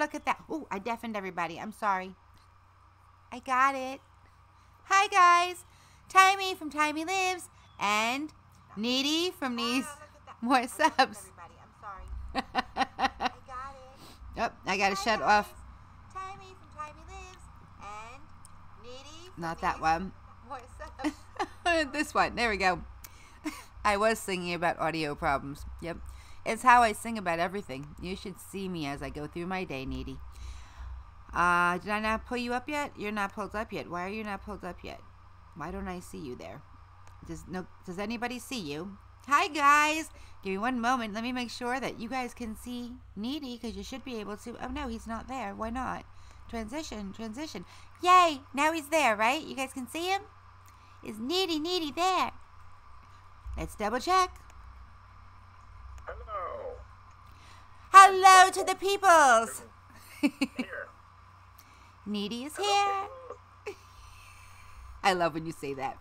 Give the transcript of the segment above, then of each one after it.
look at that. Oh, I deafened everybody. I'm sorry. I got it. Hi, guys. Timey from Timey Lives and Needy from Needs More Subs. I'm sorry. I got it. Oh, I got to shut off. Timey from Timey Lives and Needy from Not that one. More Subs. This one. There we go. I was singing about audio problems. Yep. It's how I sing about everything. You should see me as I go through my day, Needy. Did I not pull you up yet? You're not pulled up yet. Why are you not pulled up yet? Why don't I see you there? Does anybody see you? Hi, guys. Give me one moment. Let me make sure that you guys can see Needy, because you should be able to. Oh, no, he's not there. Why not? Transition. Yay. Now he's there, right? You guys can see him? Is Needy there? Let's double check. Hello to the peoples. Here. Needy is here. I love when you say that.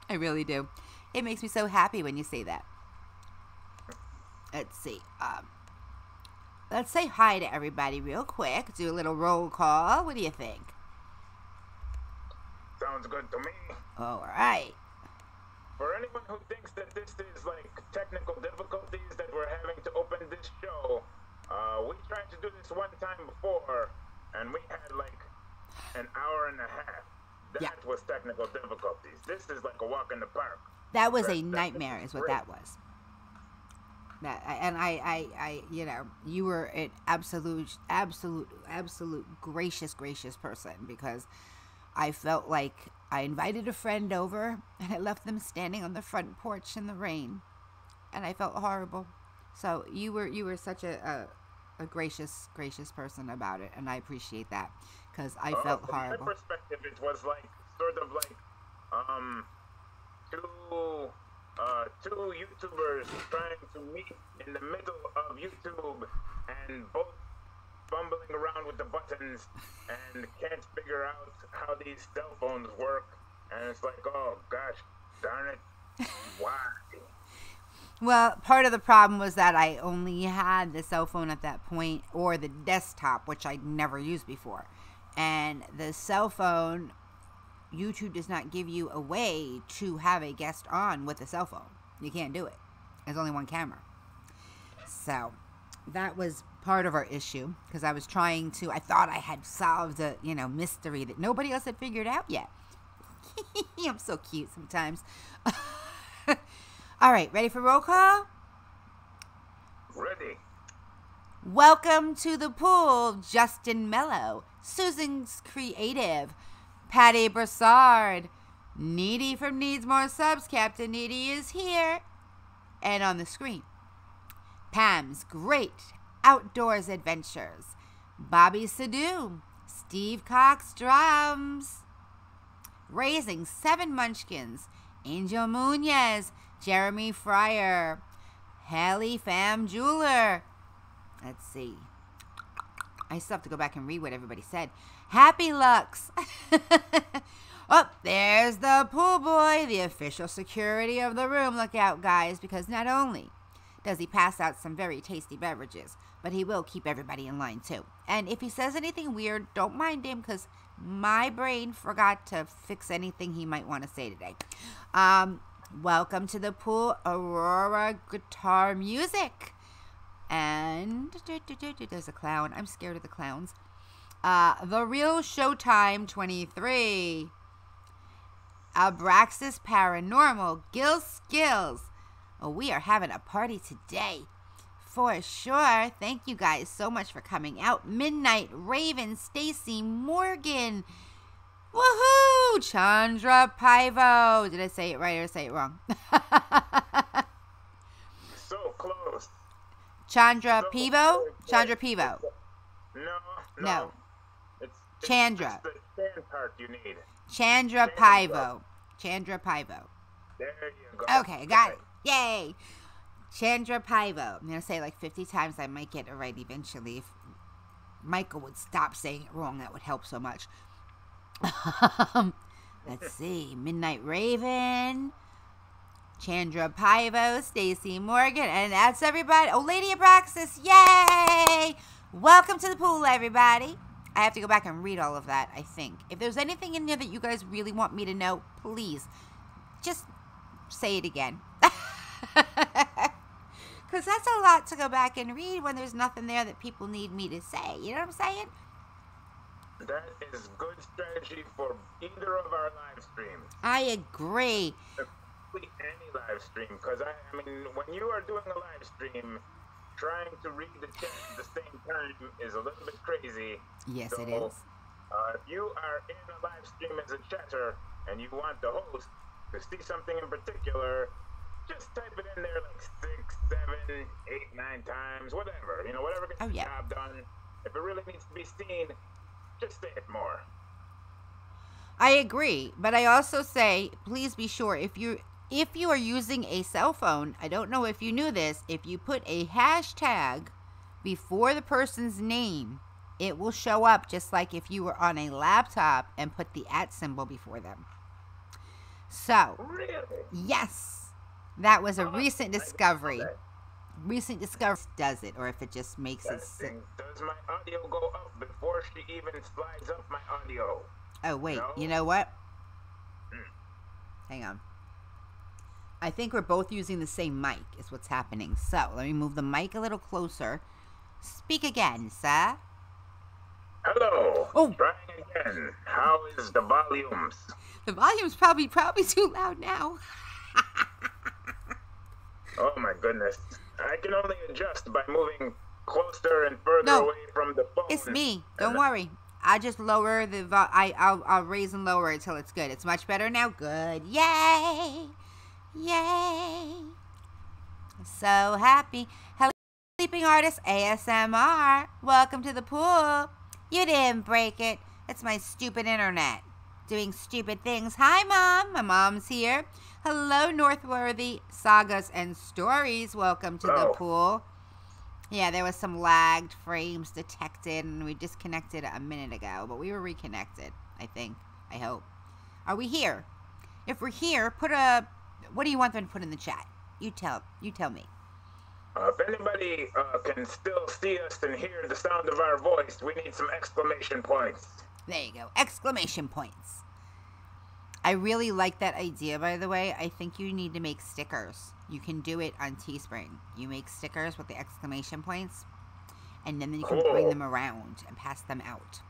I really do. It makes me so happy when you say that. Let's see. Let's say hi to everybody real quick. Do a little roll call. What do you think? Sounds good to me. All right. For anyone who thinks that this is like technical difficulties that we're having to open this show, we tried to do this one time before, and we had like an hour and a half. That was technical difficulties. This is like a walk in the park. That was a nightmare, is what that was. I, you know, you were an absolute gracious person, because I felt like I invited a friend over and I left them standing on the front porch in the rain, and I felt horrible. So you were such a gracious person about it, and I appreciate that, because I felt horrible. From my perspective, it was like sort of like two YouTubers trying to meet in the middle of YouTube, and both fumbling around with the buttons and can't figure out how these cell phones work, and it's like, oh gosh darn it, why? Well, part of the problem was that I only had the cell phone at that point, or the desktop, which I'd never used before. And the cell phone, YouTube does not give you a way to have a guest on with a cell phone. You can't do it. There's only one camera. So that was part of our issue, because I was trying to, I thought I had solved a, mystery that nobody else had figured out yet. I'm so cute sometimes. All right, ready for roll call? Ready. Welcome to the pool, Justin Mello, Susan's Creative, Patty Broussard, Needy from Needs More Subs, Captain Needy is here, and on the screen, Pam's Great Outdoors Adventures, Bobby Sadu, Steve Cox Drums, Raising 7 Munchkins, Angel Munoz, Jeremy Fryer, Hallie Pham Jeweler. Let's see. I still have to go back and read what everybody said. Happy Lux. Oh, there's the pool boy, the official security of the room. Look out, guys, because not only does he pass out some very tasty beverages, but he will keep everybody in line too. And if he says anything weird, don't mind him, because my brain forgot to fix anything he might want to say today. Welcome to the pool, Aurora Guitar Music. And there's a clown. I'm scared of the clowns. The Real Showtime 23. Abraxas Paranormal. Gil Skills. Oh, we are having a party today. For sure. Thank you guys so much for coming out. Midnight Raven, Stacy Morgan. Woohoo! Chandra Pivo. Did I say it right or say it wrong? So close. Chandra Pivo? Chandra Pivo. No. It's Chandra. It's the Chan part you need. Chandra Pivo. Chandra Pivo. There you go. Okay, got it. Yay. Chandra Pivo. I'm going to say it like 50 times. I might get it right eventually. If Michael would stop saying it wrong, that would help so much. Let's see. Midnight Raven. Chandra Pivo. Stacy Morgan. And that's everybody. Oh, Lady Abraxas. Yay. Welcome to the pool, everybody. I have to go back and read all of that, I think. If there's anything in there that you guys really want me to know, please, just say it again. Because that's a lot to go back and read when there's nothing there that people need me to say. You know what I'm saying? That is good strategy for either of our live streams. I agree. Any live stream, because I mean, when you are doing a live stream, trying to read the chat at the same time is a little bit crazy. Yes, so, it is. If you are in a live stream as a chatter and you want the host to see something in particular, just type it in there like 6, 7, 8, 9 times, whatever. You know, whatever gets the job done. If it really needs to be seen, just say it more. I agree, but I also say, please be sure if you are using a cell phone, I don't know if you knew this, if you put a hashtag before the person's name, it will show up just like if you were on a laptop and put the @ symbol before them. So, really? Yes, that was a recent discovery. Recent discovery does it, or if it just makes it sit. Does my audio go up before she even slides up my audio? Oh, wait, no? You know what? Hang on. I think we're both using the same mic is what's happening. So, let me move the mic a little closer. Speak again, sir. Hello. Oh. Trying again. How is the volumes? The volume's probably too loud now. Oh my goodness. I can only adjust by moving closer and further away from the phone. It's me. Don't worry. I just lower the I'll raise and lower it till it's good. It's much better now. Good. Yay. Yay. So happy. Hello, sleeping artist ASMR. Welcome to the pool. You didn't break it. It's my stupid internet doing stupid things. Hi, Mom. My mom's here. Hello, Northworthy Sagas and Stories. Welcome to the pool. Yeah, there was some lagged frames detected, and we disconnected a minute ago, but we were reconnected, I think. I hope. Are we here? If we're here, what do you want them to put in the chat? You tell me. If anybody can still see us and hear the sound of our voice, we need some exclamation points. There you go. Exclamation points. I really like that idea, by the way. I think you need to make stickers. You can do it on Teespring. You make stickers with the exclamation points, and then you can bring them around and pass them out.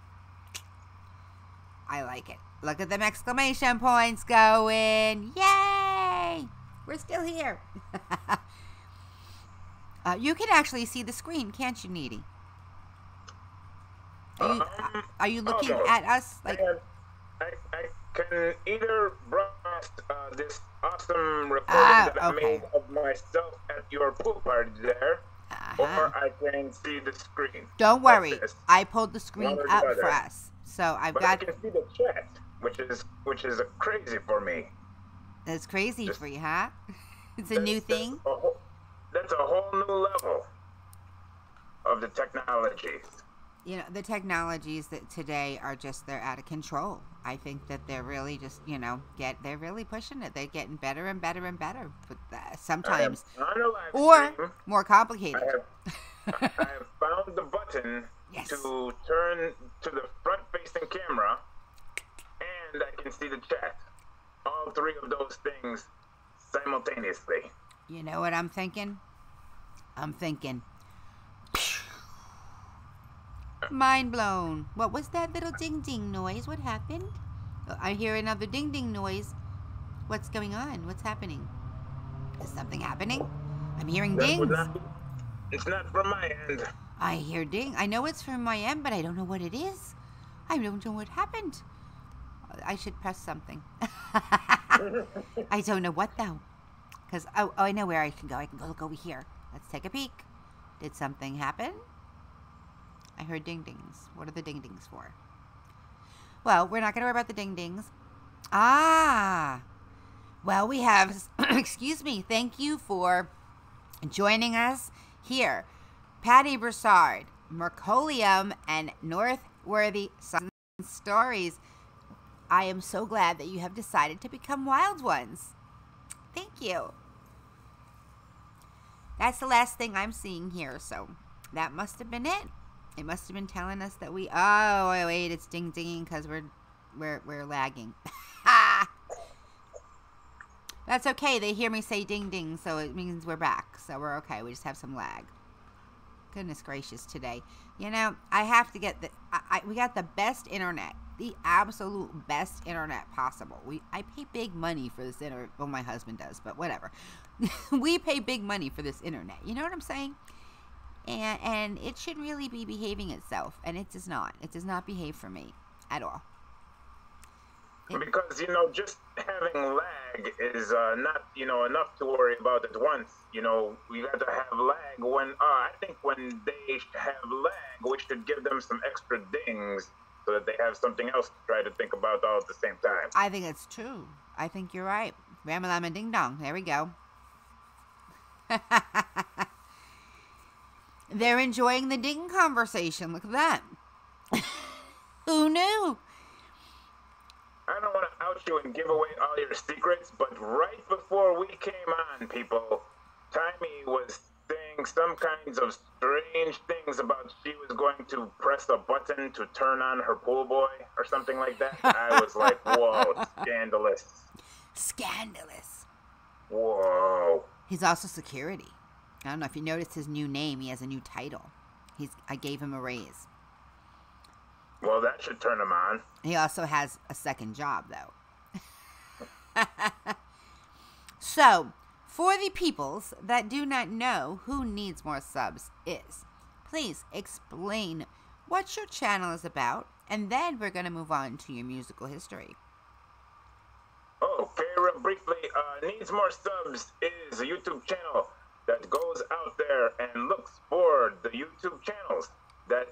I like it. Look at them exclamation points going. Yay! We're still here. You can actually see the screen, can't you, Needy? Are you looking at us? Like, I can either broadcast this awesome recording that I made of myself at your pool party there, or I can see the screen. Don't worry, I pulled the screen up for us, so I can see the chat, which is crazy for me. That's crazy for you, huh? It's a new thing. That's a whole new level of the technologies. You know, the technologies that today are just, they're out of control. I think that they're really just, they're really pushing it. They're getting better and better and better. But sometimes, or more complicated. I have found the button to turn to the front-facing camera, and I can see the chat. All three of those things simultaneously. You know what I'm thinking? Mind blown. What was that little ding-ding noise? What happened? I hear another ding-ding noise. What's going on? What's happening? Is something happening? I'm hearing dings. It's not from my end. I hear ding. I know it's from my end, but I don't know what it is. I don't know what happened. I should press something. I don't know what, though. Because, I know where I can go. I can go look over here. Let's take a peek. Did something happen? I heard ding-dings. What are the ding-dings for? Well, we're not going to worry about the ding-dings. Well, we have, excuse me, thank you for joining us here. Patty Broussard, Mercolium, and Northworthy Stories. I am so glad that you have decided to become wild ones. Thank you. That's the last thing I'm seeing here, so that must have been it. It must have been telling us that we. Oh wait, it's dinging because we're lagging. That's okay. They hear me say ding ding, so it means we're back. So we're okay. We just have some lag. Goodness gracious, today. You know, I have to get we got the best internet, the absolute best internet possible. I pay big money for this internet. Well, my husband does, but whatever. We pay big money for this internet. You know what I'm saying? And it should really be behaving itself, and it does not. It does not behave for me at all. Because, just having lag is not, enough to worry about at once. We got to have lag when, I think when they have lag, we should give them some extra dings so that they have something else to try to think about all at the same time. I think it's true. I think you're right. Ramalama ding dong. There we go. They're enjoying the ding conversation. Look at that. Who knew? I don't want to out you and give away all your secrets, but right before we came on, people, Timey was saying some kinds of strange things about she was going to press a button to turn on her pool boy or something like that. I was like, whoa, scandalous. Scandalous. Whoa. He's also security. I don't know if you noticed his new name. He has a new title. I gave him a raise. Well, that should turn him on. He also has a second job, though. So, for the peoples that do not know who Needs More Subs is, please explain what your channel is about, and then we're going to move on to your musical history. Okay, real briefly, Needs More Subs is a YouTube channel that goes out there and looks for the YouTube channels that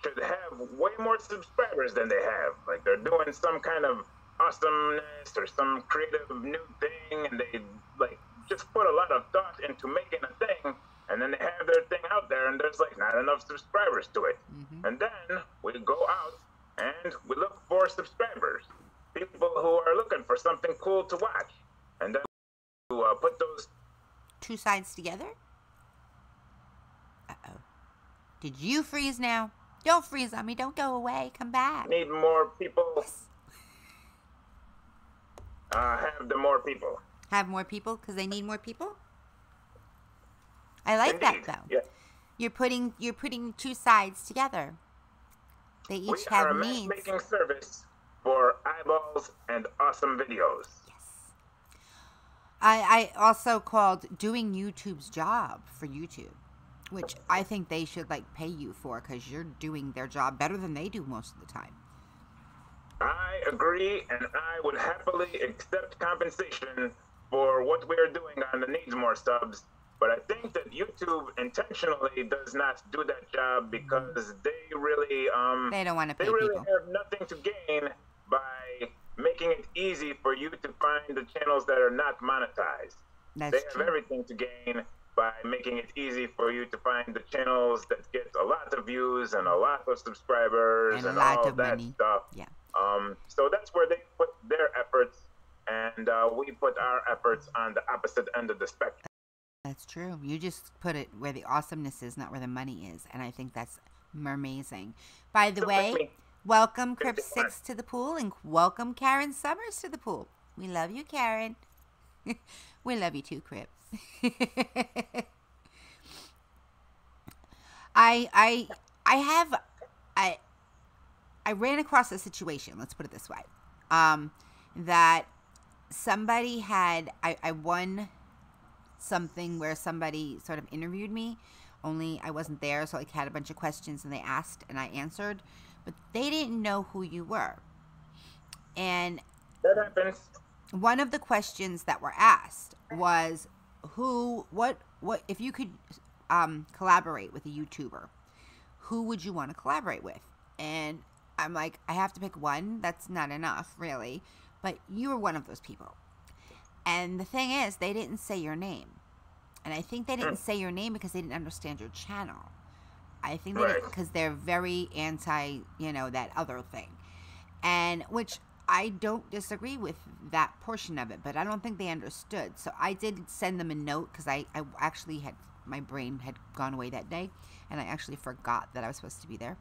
should have way more subscribers than they have. Like, they're doing some kind of awesomeness or some creative new thing, and they, just put a lot of thought into making a thing, and then they have their thing out there, and there's, not enough subscribers to it. Mm-hmm. And then we go out, and we look for subscribers. People who are looking for something cool to watch. And then we put those two sides together? Uh-oh. Did you freeze now? Don't freeze on me. Don't go away. Come back. Need more people. Have the more people. Have more people because they need more people? I like Indeed. that, though. Yeah. You're putting two sides together. They each have needs. We are a matchmaking service for eyeballs and awesome videos. Yes. I also called doing YouTube's job for YouTube, which I think they should pay you for because you're doing their job better than they do most of the time. I agree, and I would happily accept compensation for what we're doing on the Needs More Subs, but I think that YouTube intentionally does not do that job because they really they don't want to pay people. They really people. have nothing to gain by making it easy for you to find the channels that are not monetized. They have everything to gain by making it easy for you to find the channels that get a lot of views and a lot of subscribers and all that money. Stuff. Yeah. So that's where they put their efforts, and we put our efforts on the opposite end of the spectrum. That's true. You just put it where the awesomeness is, not where the money is, and I think that's MerMazing. By the way, welcome Crip6 to the pool, and welcome Karen Summers to the pool. We love you, Karen. We love you too, Crip. I ran across a situation, let's put it this way, that somebody had, I won something where somebody sort of interviewed me, only I wasn't there, so I had a bunch of questions and they asked and I answered, but they didn't know who you were. And that happens. One of the questions that were asked was, what if you could collaborate with a YouTuber, who would you want to collaborate with? And I'm like, I have to pick one. That's not enough, really. But you were one of those people. And the thing is, they didn't say your name. And I think they didn't say your name because they didn't understand your channel. I think they didn't, because they're very anti, that other thing. And which I don't disagree with that portion of it, but I don't think they understood. So I did send them a note because I actually had my brain had gone away that day, and I actually forgot that I was supposed to be there.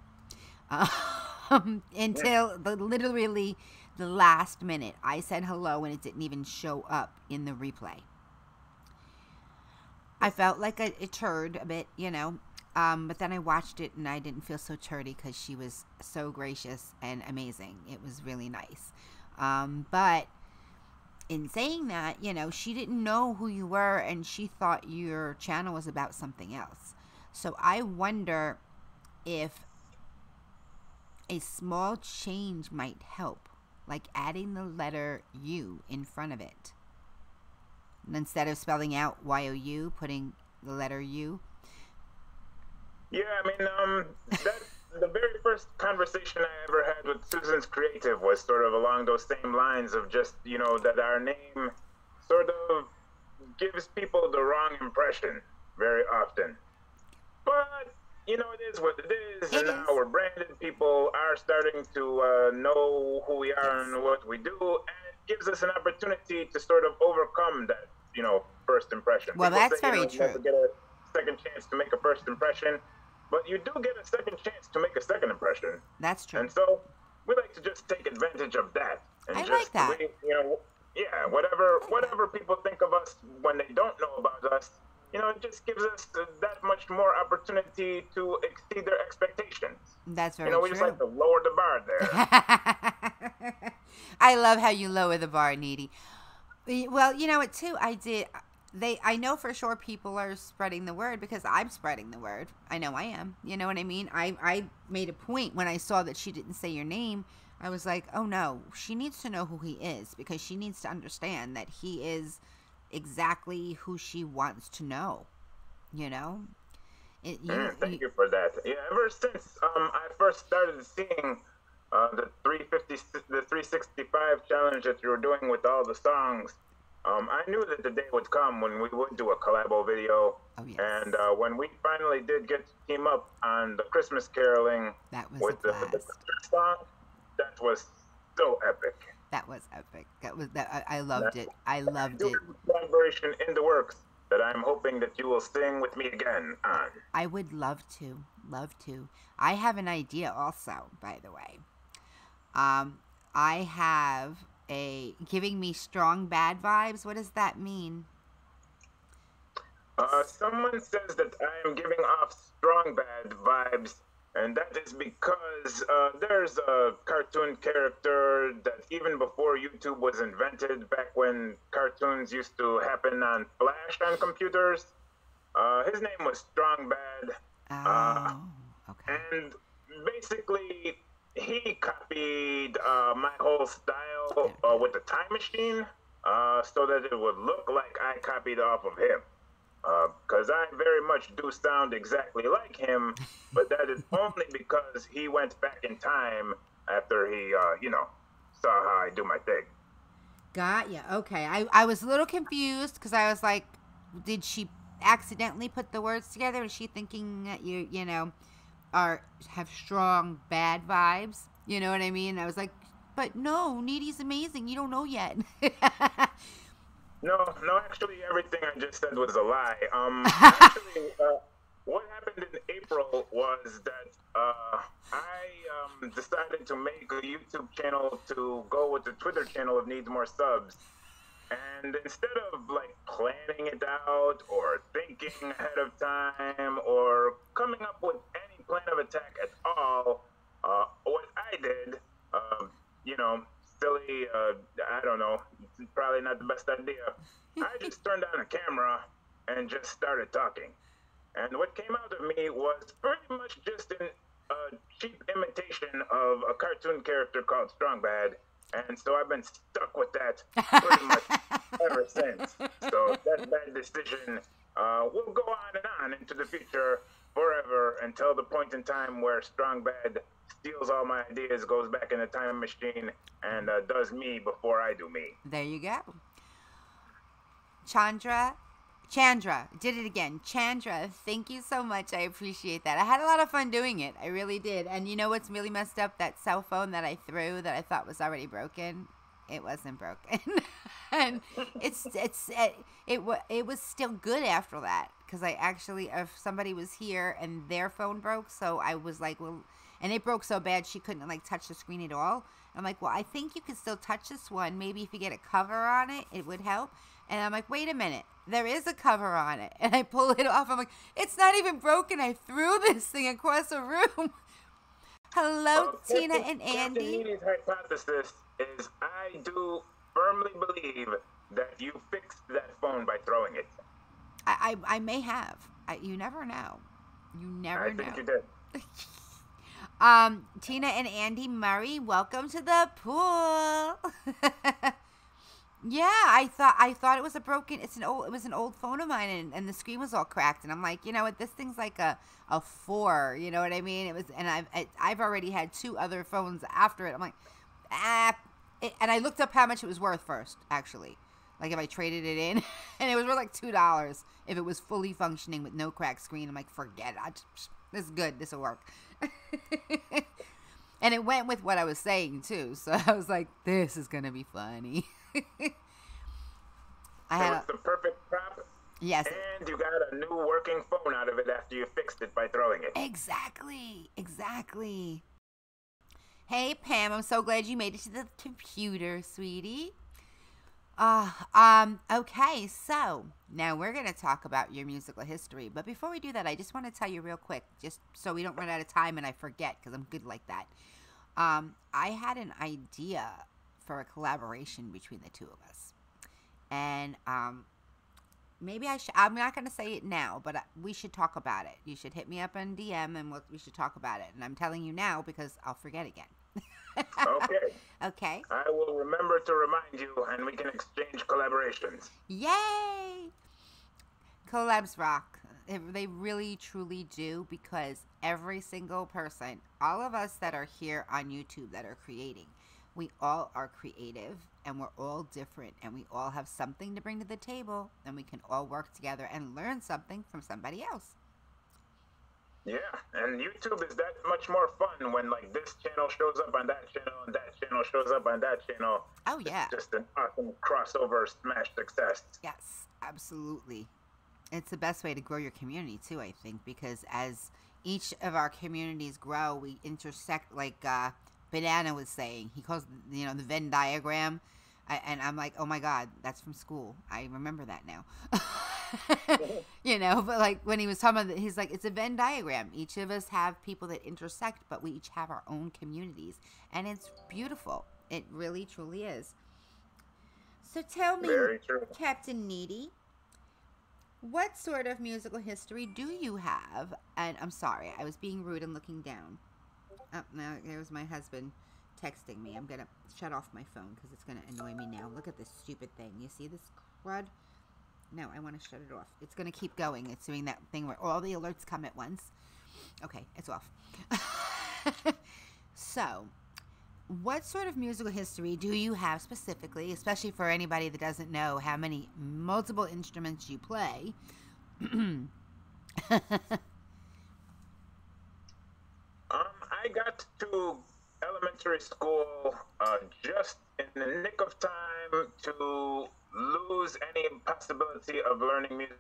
Until literally the last minute. I said hello, and it didn't even show up in the replay. I felt like a turd a bit, you know. But then I watched it, and I didn't feel so turdy because she was so gracious and amazing. It was really nice. But in saying that, you know, she didn't know who you were, and she thought your channel was about something else. So I wonder if a small change might help, like adding the letter U in front of it. And instead of spelling out Y-O-U, putting the letter U. Yeah, I mean, the very first conversation I ever had with Susan's Creative was sort of along those same lines of just, you know, that our name sort of gives people the wrong impression very often. But, you know, it is what it is, and now we're branded. People are starting to know who we are and what we do, and it gives us an opportunity to sort of overcome that, you know, first impression. Well, People that's say, very you true. never get a second chance to make a first impression, but you do get a second chance to make a second impression. That's true. And so we like to just take advantage of that. And I just, like that. You know, yeah, whatever people think of us when they don't know about us, you know, it just gives us that much more opportunity to exceed their expectations. That's very true. You know, we true. just like to lower the bar there. I love how you lower the bar, Needy. Well, you know what, too? I know for sure people are spreading the word because I'm spreading the word. I know I am. You know what I mean? I made a point when I saw that she didn't say your name. I was like, oh, no, she needs to know who he is because she needs to understand that he is exactly who she wants to know, you know? Thank you for that. Yeah, ever since I first started seeing the 365 challenge that you were doing with all the songs, I knew that the day would come when we would do a collabo video. Oh, yes. And when we finally did get to team up on the Christmas caroling with the Christmas song, that was so epic. That was epic. I loved it. I loved it. Collaboration in the works that I'm hoping that you will sing with me again on. I would love to. Love to. I have an idea also, by the way. I have giving me strong bad vibes. What does that mean? Someone says that I am giving off strong bad vibes, and that is because there's a cartoon character that even before YouTube was invented, back when cartoons used to happen on Flash on computers, his name was Strong Bad. Okay. And basically, he copied my whole style with the time machine so that it would look like I copied off of him. Because I very much do sound exactly like him, but that is only because he went back in time after he, you know, saw how I do my thing. Got ya. Okay. I was a little confused because I was like, did she accidentally put the words together? Is she thinking that you know, have strong bad vibes? You know what I mean? I was like, but no, Needy's amazing. You don't know yet. No, actually, everything I just said was a lie. Actually, what happened in April was that I decided to make a YouTube channel to go with the Twitter channel of Needs More Subs. And instead of, like, planning it out or thinking ahead of time or coming up with any plan of attack at all, what I did, you know, Celie, I don't know, it's probably not the best idea. I just turned on a camera and just started talking. And what came out of me was pretty much just a cheap imitation of a cartoon character called Strong Bad. And so I've been stuck with that pretty much ever since. So that bad decision will go on and on into the future forever until the point in time where Strong Bad steals all my ideas, goes back in the time machine, and does me before I do me. There you go. Chandra, did it again. Chandra, thank you so much. I appreciate that. I had a lot of fun doing it. I really did. And you know what's really messed up? That cell phone that I threw that I thought was already broken, it wasn't broken. And it was still good after that, because I actually, if somebody was here and their phone broke, so I was like, well, and it broke so bad she couldn't like touch the screen at all. I'm like, well, I think you can still touch this one. Maybe if you get a cover on it, it would help. And I'm like, wait a minute, there is a cover on it. And I pull it off. I'm like, it's not even broken. I threw this thing across the room. Hello, Tina and Andy. Captain Needy's hypothesis is I do firmly believe that you fixed that phone by throwing it. I may have. You never know. You never know. I think you did. Tina and Andy Murray, welcome to the pool. Yeah, I thought it was it was an old phone of mine, and the screen was all cracked, and I'm like, you know what, this thing's like a 4, you know what I mean? It was, and I've already had 2 other phones after it. I'm like, and I looked up how much it was worth first, actually, like if I traded it in, and it was worth like $2 if it was fully functioning with no cracked screen. I'm like, forget it, this is good, this will work. And it went with what I was saying too, so I was like, this is gonna be funny. It's the perfect prop. Yes. And you got a new working phone out of it after you fixed it by throwing it. Exactly. Hey, Pam, I'm so glad you made it to the computer, sweetie. Okay, so now we're going to talk about your musical history. But before we do that, I just want to tell you real quick, just so we don't run out of time and I forget, because I'm good like that. I had an idea for a collaboration between the two of us. And maybe I'm not going to say it now, but we should talk about it. You should hit me up on DM and we should talk about it. And I'm telling you now because I'll forget again. Okay. Okay. I will remember to remind you, and we can exchange collaborations. Yay! Collabs rock. They really, truly do, because every single person, all of us that are here on YouTube that are creating, we all are creative, and we're all different, and we all have something to bring to the table, and we can all work together and learn something from somebody else. Yeah, and YouTube is that much more fun when, like, this channel shows up on that channel and that channel shows up on that channel. Oh, yeah. It's just an awesome crossover smash success. Yes, absolutely. It's the best way to grow your community, too, I think, because as each of our communities grow, we intersect, like Banana was saying. He calls, the Venn diagram. And I'm like, oh, my God, that's from school. I remember that now. But like when he was talking about it, he's like, it's a Venn diagram. Each of us have people that intersect, but we each have our own communities. And it's beautiful. It really, truly is. So tell me, Captain Needy, what sort of musical history do you have? And I'm sorry, I was being rude and looking down. Oh, now there's my husband texting me. I'm going to shut off my phone because it's going to annoy me now. Look at this stupid thing. You see this crud? No, I want to shut it off. It's going to keep going. It's doing that thing where all the alerts come at once. Okay, it's off. So, what sort of musical history do you have specifically, especially for anybody that doesn't know how many multiple instruments you play? I got to elementary school just in the nick of time to lose any possibility of learning music.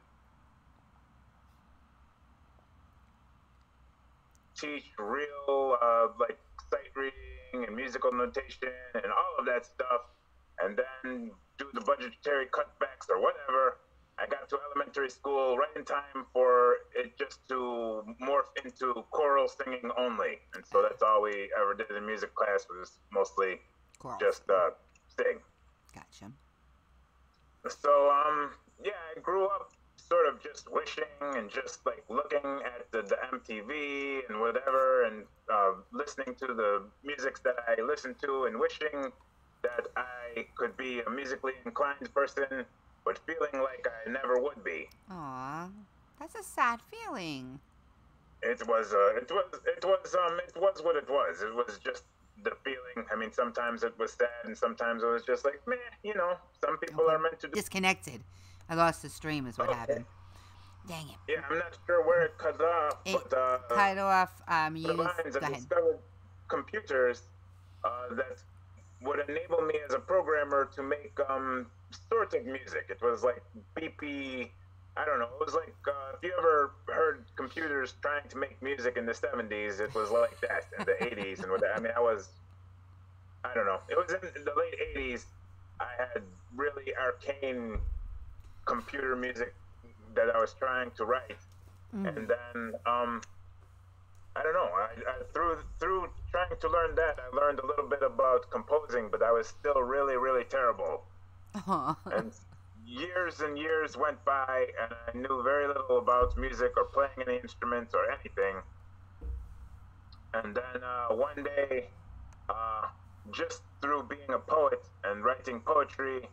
Teach real like sight reading and musical notation and all of that stuff, and then do the budgetary cutbacks or whatever. I got to elementary school right in time for it just to morph into choral singing only, and so that's all we ever did in music class was mostly choral. Just sing. Gotcha. So yeah, I grew up sort of just wishing and just like looking at the MTV and whatever, and listening to the music that I listened to and wishing that I could be a musically inclined person, but feeling like I never would be. Aw, that's a sad feeling. It was what it was. It was just the feeling. I mean, sometimes it was sad, and sometimes it was just like, meh, some people are meant to disconnected. I lost the stream is what happened. Dang it. Yeah, I'm not sure where it cut off, but cut off. I discovered computers that would enable me as a programmer to make sort of music. It was like beepy. I don't know. It was like if you ever heard computers trying to make music in the 70s, it was like that in the 80s and with that. I mean, I don't know. It was in the late 80s. I had really arcane computer music that I was trying to write, and then I don't know. Through trying to learn that, I learned a little bit about composing, but I was still really, really terrible. And years and years went by, and I knew very little about music or playing any instruments or anything. And then one day, just through being a poet and writing poetry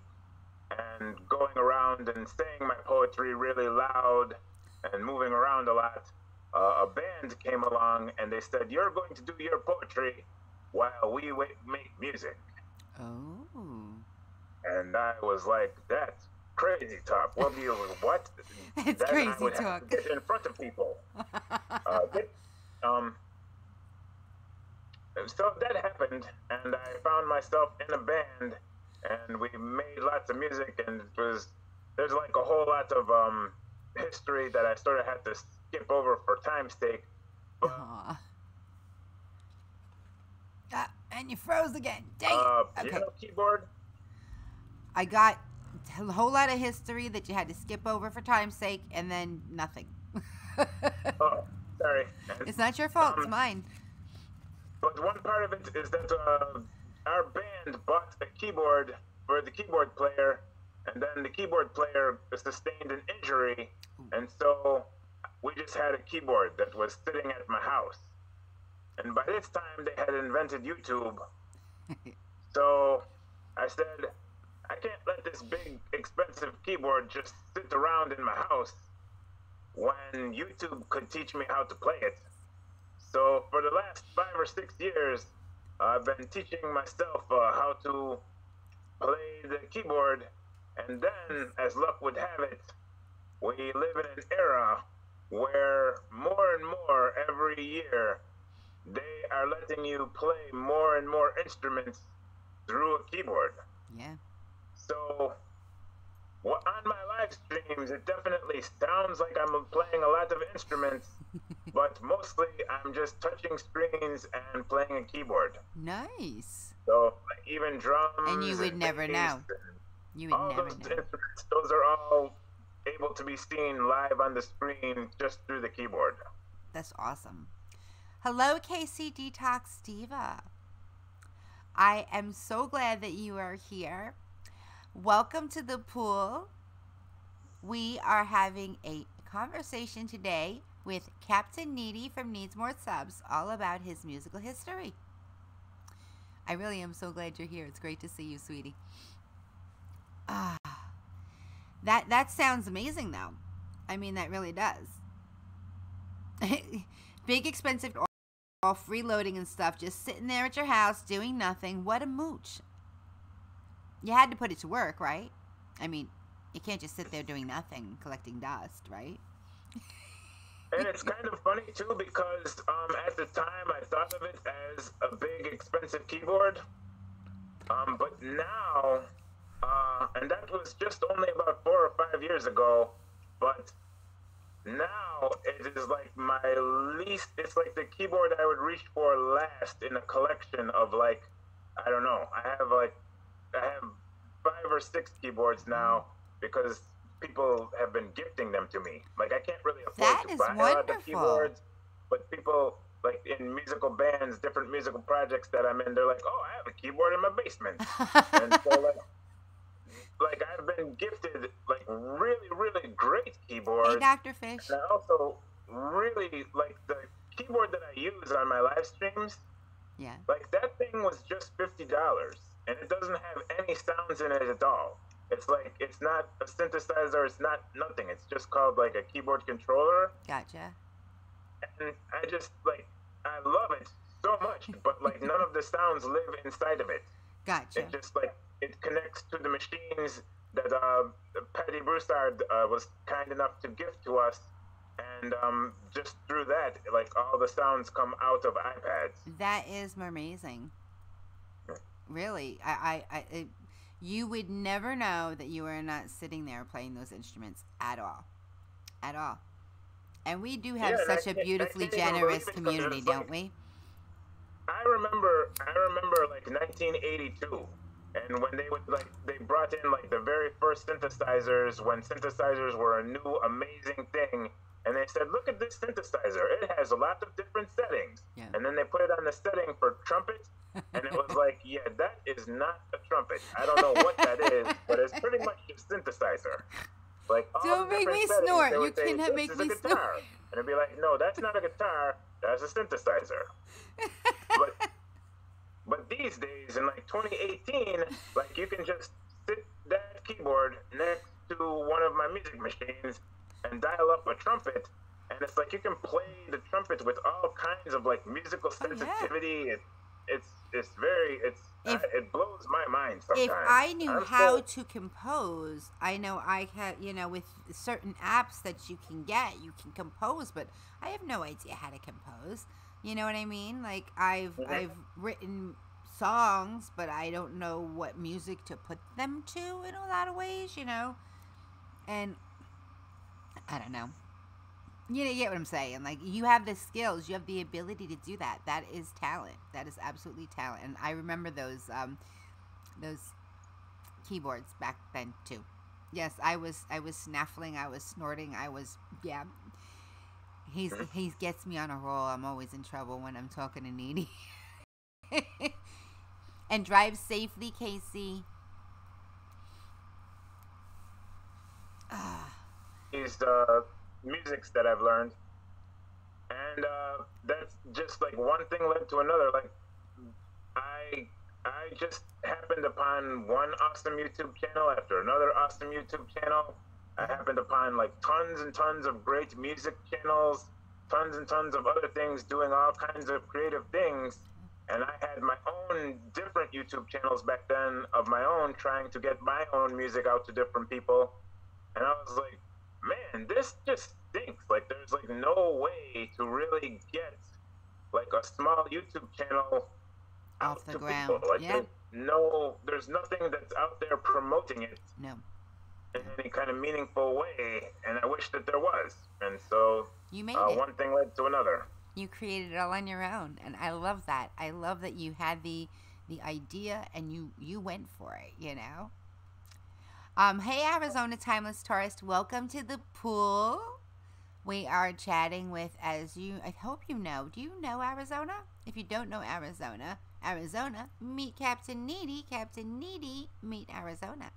and going around and saying my poetry really loud and moving around a lot, a band came along and they said, "You're going to do your poetry while we make music." Oh. And I was like, "That's crazy talk. What? It's Then crazy I would talk. have to get in front of people." So that happened, and I found myself in a band, and we made lots of music, and there's like a whole lot of history that I sort of had to skip over for time's sake. But, and you froze again. Dang it. Okay. piano keyboard. I got a whole lot of history that you had to skip over for time's sake, and then nothing. Oh, sorry. It's not your fault. It's mine. But one part of it is that our band bought a keyboard for the keyboard player, and then the keyboard player sustained an injury, and so we just had a keyboard that was sitting at my house. And by this time, they had invented YouTube. So I said, I can't let this big, expensive keyboard just sit around in my house when YouTube could teach me how to play it. So for the last 5 or 6 years, I've been teaching myself how to play the keyboard, and then, as luck would have it, we live in an era where more and more every year, they are letting you play more and more instruments through a keyboard. Yeah. So on my live streams, it definitely sounds like I'm playing a lot of instruments, but mostly I'm just touching screens and playing a keyboard. Nice. So like even drums. And you would never know. You would all never those know. instruments, those are all able to be seen live on the screen just through the keyboard. That's awesome. Hello, KC Detox Diva. I am so glad that you are here. Welcome to the pool. We are having a conversation today with Captain Needy from Needs More Subs, all about his musical history. I really am so glad you're here. It's great to see you, sweetie. That sounds amazing, though. I mean, that really does. Big, expensive, all freeloading and stuff, just sitting there at your house doing nothing. What a mooch. You had to put it to work, right? I mean, you can't just sit there doing nothing, collecting dust, right? And it's kind of funny, too, because at the time I thought of it as a big, expensive keyboard. But now, and that was just only about 4 or 5 years ago, but now it is like my least, it's like the keyboard I would reach for last in a collection of like, I don't know, I have 5 or 6 keyboards now because people have been gifting them to me. Like I can't really afford to buy a lot of keyboards, but people like in musical bands, different musical projects that I'm in, they're like, "Oh, I have a keyboard in my basement," and so like I've been gifted like really, really great keyboards. Hey, Dr. Fish. And I also really like the keyboard that I use on my live streams. Yeah. Like that thing was just $50, and it doesn't have any sounds in it at all. It's like it's not a synthesizer. It's not nothing. It's just called like a keyboard controller. Gotcha. And I just like I love it so much, but like none of the sounds live inside of it. Gotcha. It just like it connects to the machines that Patty Broussard was kind enough to gift to us, and just through that, like all the sounds come out of iPads. That is MerMazing. Really, You would never know that you are not sitting there playing those instruments at all. At all. And we do have such a beautifully generous community, don't we? I remember like 1982, and when they brought in like the very first synthesizers, when synthesizers were a new amazing thing, and they said, look at this synthesizer, it has a lot of different settings. Yeah. And then they put it on the setting for trumpet, and it was like, yeah, that is not a trumpet. I don't know what that is, but it's pretty much a synthesizer. Like, don't make me snort. You cannot make me snort. And it'd be like, no, that's not a guitar, that's a synthesizer. But these days, in like 2018, like you can just sit that keyboard next to one of my music machines and dial up a trumpet, and it's like you can play the trumpet with all kinds of like musical sensitivity. Yeah. It blows my mind sometimes. If I knew how to compose, I know I can, with certain apps that you can get, you can compose, but I have no idea how to compose. You know what I mean? Like I've written songs, but I don't know what music to put them to in a lot of ways, and I don't know. You get what I'm saying? Like, you have the skills, you have the ability to do that. That is talent. That is absolutely talent. And I remember those keyboards back then too. Yes, I was snaffling, I was snorting, he gets me on a roll. I'm always in trouble when I'm talking to Needy. And drive safely, Casey. These musics that I've learned, and that's just like one thing led to another. Like I just happened upon one awesome YouTube channel after another awesome YouTube channel. I happened upon like tons and tons of great music channels, tons and tons of other things doing all kinds of creative things. And I had my own different YouTube channels back then of my own, trying to get my own music out to different people. And I was like, man, this just stinks. Like, there's like no way to really get like a small YouTube channel off the ground. People. Like, there's nothing that's out there promoting it. No. In any kind of meaningful way, and I wish that there was. And so you made it. One thing led to another. You created it all on your own, and I love that. I love that you had the idea and you went for it. Hey, Arizona Timeless Tourist, welcome to the pool. We are chatting with, I hope you know. Do you know Arizona? If you don't know Arizona, meet Captain Needy. Captain Needy, meet Arizona.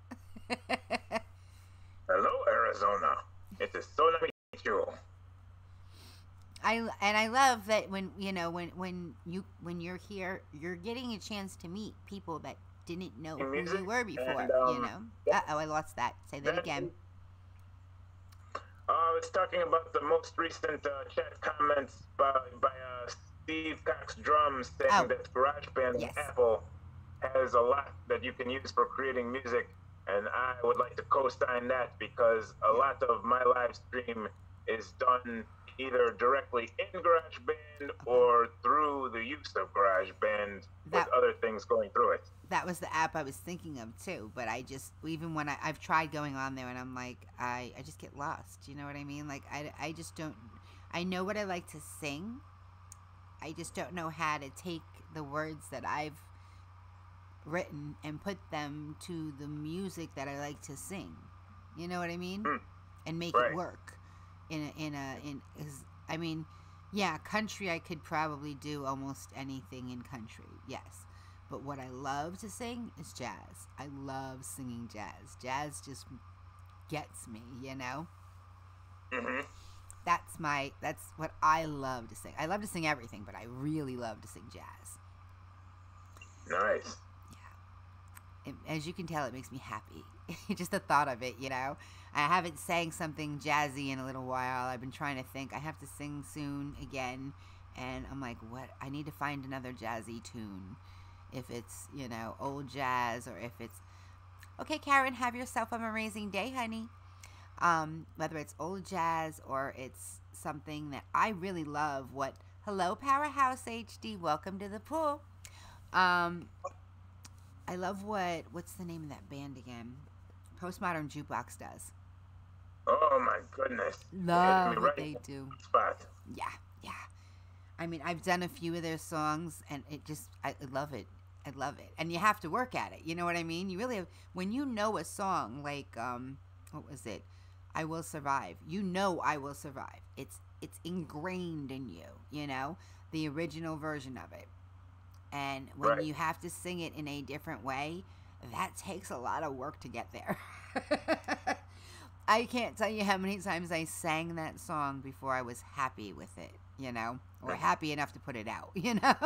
Hello, Arizona. It is so nice to meet you. I love that when you're here, you're getting a chance to meet people that didn't know who you were before. I lost that. Say that again. I was talking about the most recent chat comments by Steve Cox Drums saying that GarageBand Apple has a lot that you can use for creating music. And I would like to co-sign that because a lot of my live stream is done either directly in GarageBand or through the use of GarageBand with other things going through it. That was the app I was thinking of too, but I just, even when I've tried going on there and I'm like, I just get lost. You know what I mean? Like, I just don't, I know what I like to sing. I just don't know how to take the words that I've written and put them to the music that I like to sing. You know what I mean? And make it work. Country, I could probably do almost anything in country. Yes. But what I love to sing is jazz. I love singing jazz. Jazz just gets me, That's what I love to sing. I love to sing everything, but I really love to sing jazz. Nice. As you can tell, it makes me happy. Just the thought of it, I haven't sang something jazzy in a little while. I've been trying to think. I have to sing soon again. And I'm like, what? I need to find another jazzy tune. If it's, old jazz or if it's... Okay, Karen, have yourself an amazing day, honey. Whether it's old jazz or it's something that I really love. Hello, Powerhouse HD. Welcome to the pool. I love what's the name of that band again? Postmodern Jukebox does. Oh my goodness. Love what they do. Spot. Yeah, yeah. I mean, I've done a few of their songs, and I love it. I love it. And you have to work at it. You know what I mean? You really have, when you know a song like, what was it? I Will Survive. You know I Will Survive. It's ingrained in you, you know? The original version of it. And when you have to sing it in a different way, that takes a lot of work to get there. I can't tell you how many times I sang that song before I was happy with it, you know? Or happy enough to put it out, you know?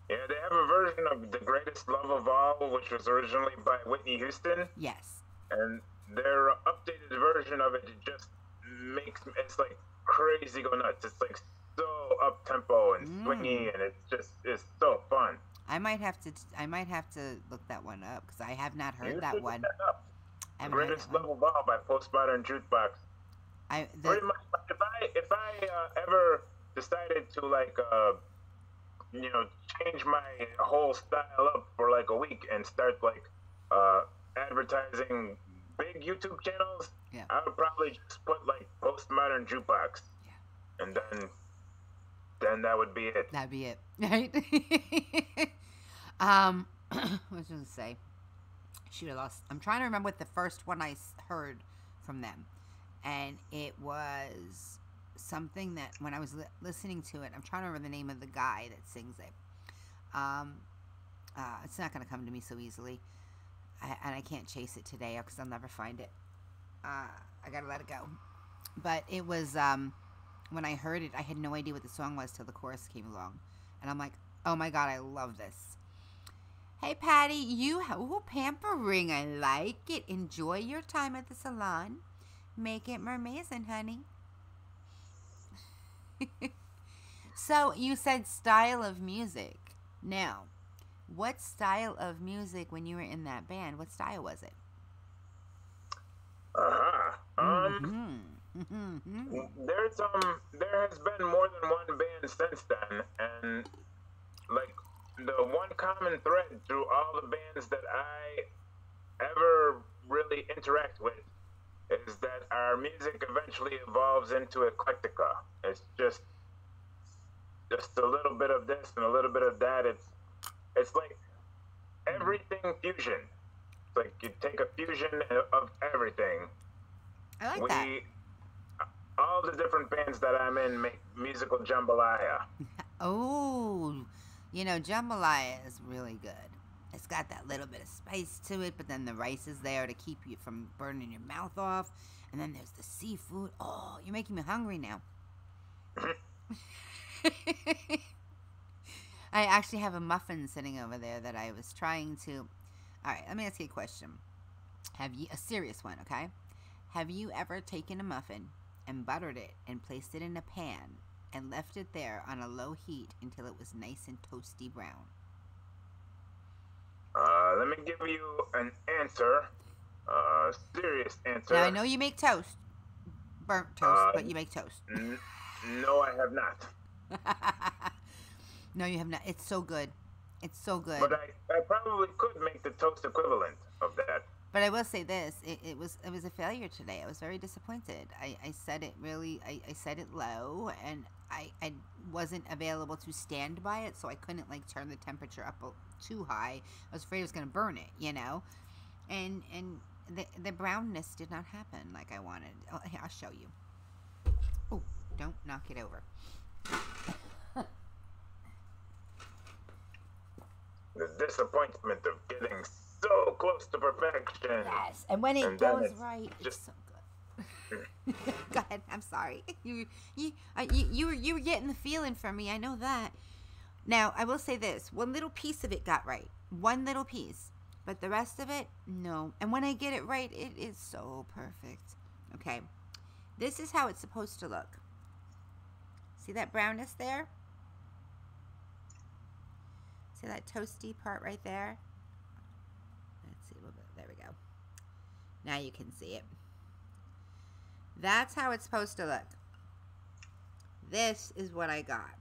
Yeah, they have a version of The Greatest Love of All, which was originally by Whitney Houston. Yes. And their updated version of it just it's like crazy go nuts. It's like so up-tempo and swingy, and it's so fun. I might have to look that one up, because I have not heard that one. The Greatest Love of All by Postmodern Jukebox. Pretty much, if I ever decided to change my whole style up for like a week and start advertising big YouTube channels, I would probably just put like Postmodern Jukebox, and then that would be it. That'd be it, right? What was I going to say? Shoot, I lost. I'm trying to remember what the first one I heard from them, and it was something that when I was listening to it, I'm trying to remember the name of the guy that sings it. It's not going to come to me so easily, and I can't chase it today because I'll never find it. I got to let it go. But it was, when I heard it, I had no idea what the song was till the chorus came along, and I'm like, oh my God, I love this. Hey, Patty, pampering. I like it. Enjoy your time at the salon. Make it MerMazing, honey. So, you said style of music. Now, what style of music when you were in that band? What style was it? There has been more than one band since then, and like the one common thread through all the bands that I ever really interact with is that our music eventually evolves into eclectica. It's just a little bit of this and a little bit of that. It's like everything fusion. It's like you take a fusion of everything. I like that. All the different bands that I'm in make musical jambalaya. Oh, jambalaya is really good. It's got that little bit of spice to it, but then the rice is there to keep you from burning your mouth off. And then there's the seafood. Oh, you're making me hungry now. I actually have a muffin sitting over there that I was trying to... All right, let me ask you a question. A serious one, okay? Have you ever taken a muffin and buttered it and placed it in a pan and left it there on a low heat until it was nice and toasty brown? Let me give you an answer. Serious answer. Now, I know you make toast. Burnt toast, but you make toast. No, I have not. No, you have not. It's so good. It's so good. But I probably could make the toast equivalent of that. But I will say this, it was a failure today. I was very disappointed. I said it really, I said it low, and I wasn't available to stand by it, so I couldn't turn the temperature up too high. I was afraid it was going to burn it, and the brownness did not happen like I wanted. Oh, here, I'll show you. Oh, don't knock it over. The disappointment of getting so close to perfection. Yes, and when it goes right, it's so good. Go ahead. I'm sorry. You were getting the feeling from me. I know that. Now I will say this: one little piece of it got right. One little piece, but the rest of it, no. And when I get it right, it is so perfect. Okay, this is how it's supposed to look. See that brownness there? See that toasty part right there? Let's see a little bit. There we go. Now you can see it. That's how it's supposed to look. This is what I got.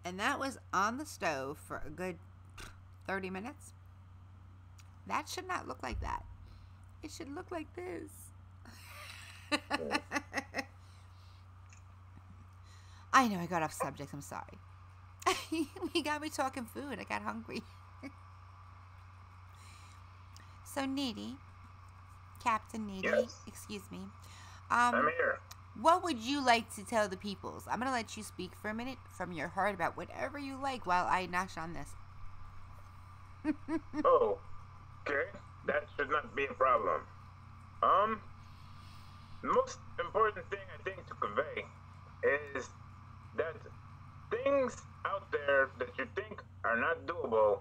And that was on the stove for a good 30 minutes. That should not look like that. It should look like this. I know I got off subject. I'm sorry. You got me talking food. I got hungry. So, Needy, Captain Needy, yes. excuse me. I'm here. What would you like to tell the peoples? I'm going to let you speak for a minute from your heart about whatever you like while I nosh on this. Oh, okay. That should not be a problem. The most important thing I think to convey is that things out there that you think are not doable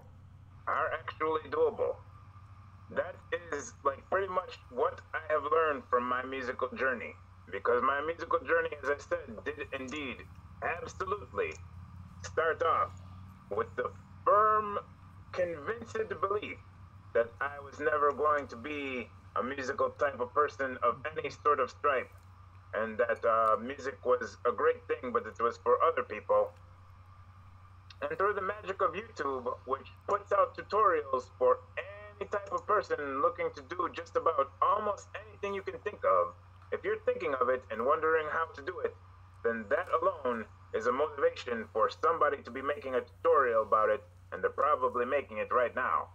are actually doable. That is like pretty much what I have learned from my musical journey. Because my musical journey, as I said, did indeed absolutely start off with the firm, convinced belief that I was never going to be a musical type of person of any sort of stripe, and that music was a great thing, but it was for other people. And through the magic of YouTube, which puts out tutorials for any type of person looking to do just about almost anything you can think of, if you're thinking of it and wondering how to do it, then that alone is a motivation for somebody to be making a tutorial about it, and they're probably making it right now.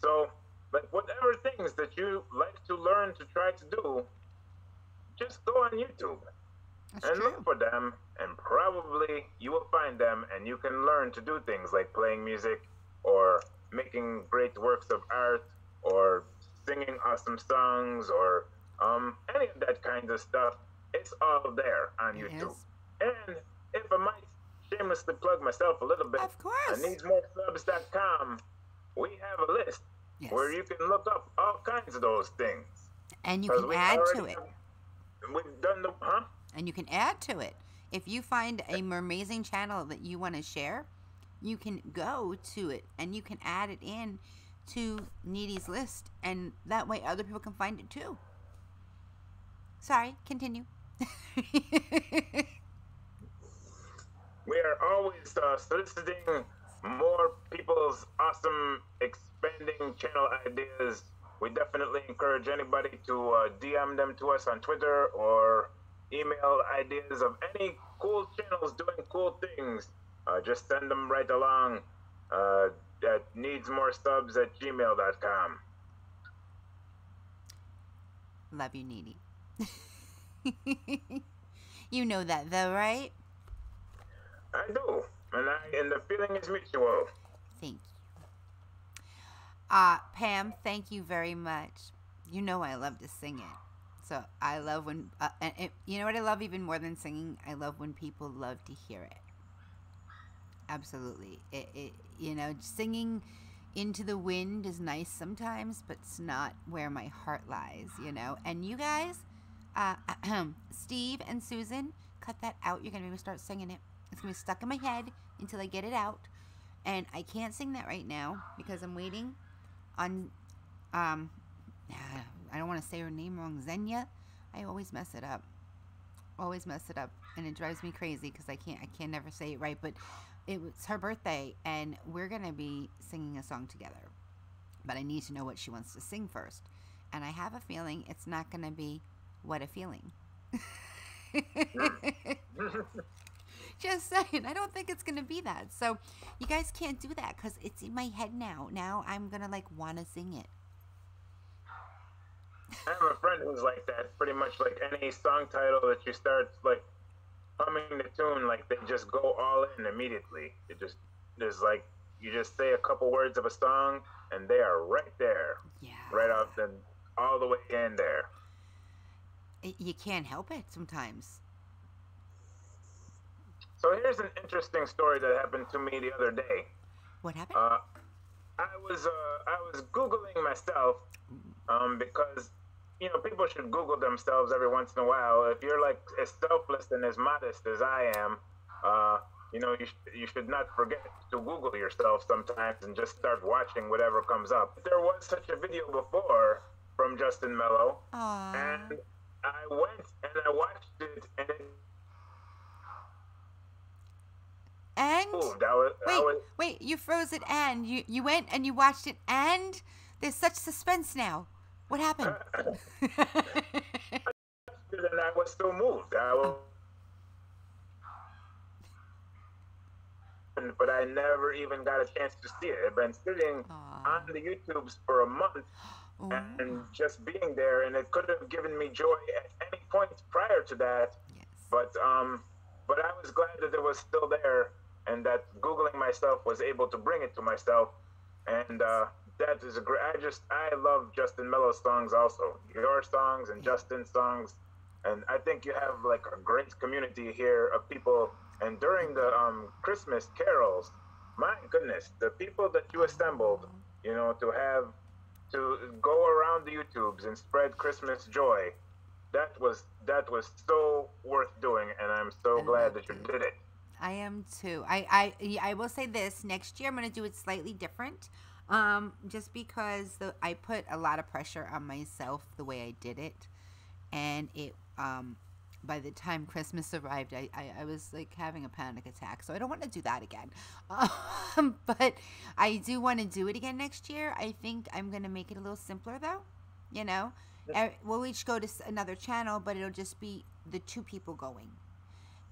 So, like, whatever things that you like to learn to try to do, just go on YouTube and look for them, and probably you will find them, and you can learn to do things like playing music, or making great works of art, or singing awesome songs, or any of that kind of stuff. It's all there on YouTube. And if I might shamelessly plug myself a little bit, of course, needsmoresubs.com, we have a list where you can look up all kinds of those things. And you can add to it. We've done the, And you can add to it. If you find a MerMazing channel that you want to share, you can go to it and you can add it in to Needy's list, and that way other people can find it too. Sorry, continue. We are always soliciting more people's awesome expanding channel ideas. We definitely encourage anybody to DM them to us on Twitter, or email ideas of any cool channels doing cool things. Just send them right along at needsmoresubs@gmail.com. Love you, Needy. You know that though, right? I do, and the feeling is mutual. Thank you. Pam, thank you very much. You know I love to sing it. So I love when, you know what I love even more than singing? I love when people love to hear it. Absolutely. You know, singing into the wind is nice sometimes, but it's not where my heart lies, you know? And you guys, Steve and Susan, cut that out. You're going to make me start singing it. It's going to be stuck in my head until I get it out. And I can't sing that right now because I'm waiting on, I don't want to say her name wrong, Xenia. I always mess it up. And it drives me crazy because I can never say it right. But it was her birthday, and we're going to be singing a song together. But I need to know what she wants to sing first. And I have a feeling it's not going to be What a Feeling. Just saying. I don't think it's going to be that. So you guys can't do that because it's in my head now. Now I'm going to like want to sing it. I have a friend who's like that. Pretty much like any song title that you start like humming the tune, like they just go all in immediately. It just, there's like, you just say a couple words of a song and they are right there. Yeah. Right off the, all the way in there. You can't help it sometimes. So here's an interesting story that happened to me the other day. What happened? I was Googling myself, because, you know, people should Google themselves every once in a while. If you're like as selfless and as modest as I am, you know, you should not forget to Google yourself sometimes and just start watching whatever comes up. There was such a video before from Justin Mello, and I went and I watched it, and it moved. Wait, you froze it and you went and you watched it and there's such suspense now. What happened? And I was still moved. But I never even got a chance to see it. I've been sitting on the YouTubes for a month and just being there, and it could have given me joy at any point prior to that. Yes. But I was glad that it was still there, and that Googling myself was able to bring it to myself. And that is a great. I love Justin Mellow's songs also. Your songs and Justin's songs, and I think you have like a great community here of people. And during the Christmas carols, my goodness, the people that you assembled, you know, to go around the YouTubes and spread Christmas joy, that was so worth doing, and I'm so glad that you did it. I am too. I will say this: next year I'm going to do it slightly different, just because I put a lot of pressure on myself the way I did it, and it by the time Christmas arrived, I was like having a panic attack. So I don't want to do that again. But I do want to do it again next year. I think I'm going to make it a little simpler though. You know, we'll each go to another channel, but it'll just be the two people going.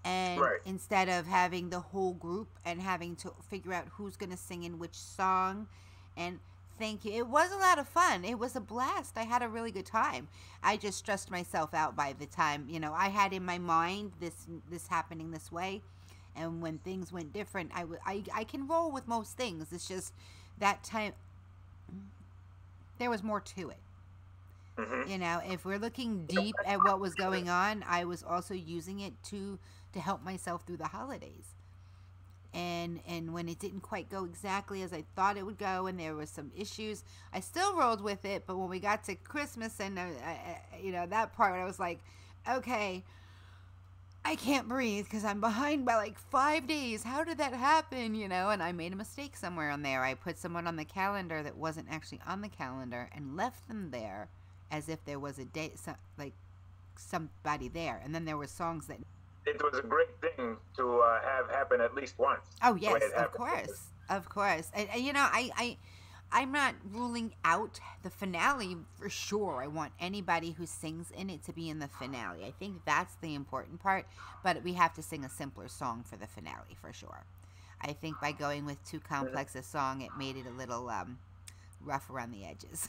And instead of having the whole group and having to figure out who's going to sing in which song. And thank you. It was a lot of fun. It was a blast. I had a really good time. I just stressed myself out by the time, you know, I had in my mind this happening this way. And when things went different, I can roll with most things. It's just that time, there was more to it. Mm-hmm. You know, if we're looking deep at what was going on, I was also using it to help myself through the holidays. And when it didn't quite go exactly as I thought it would go, and there were some issues, I still rolled with it. But when we got to Christmas and you know, that part, I was like, okay, I can't breathe because I'm behind by like 5 days. How did that happen? You know, and I made a mistake somewhere on there. I put someone on the calendar that wasn't actually on the calendar and left them there as if there was a date, like somebody there. And then there were songs that. It was a great thing to have happen at least once. Oh yes, of course. And you know, I'm not ruling out the finale for sure. I want anybody who sings in it to be in the finale. I think that's the important part. But we have to sing a simpler song for the finale for sure. I think by going with too complex a song, it made it a little rough around the edges.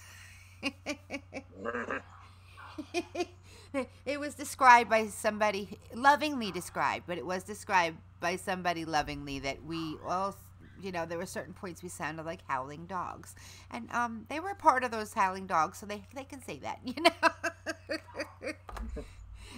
It was described by somebody, lovingly described, but it was described by somebody lovingly that we all, you know, there were certain points we sounded like howling dogs. And they were part of those howling dogs, so they can say that, you know.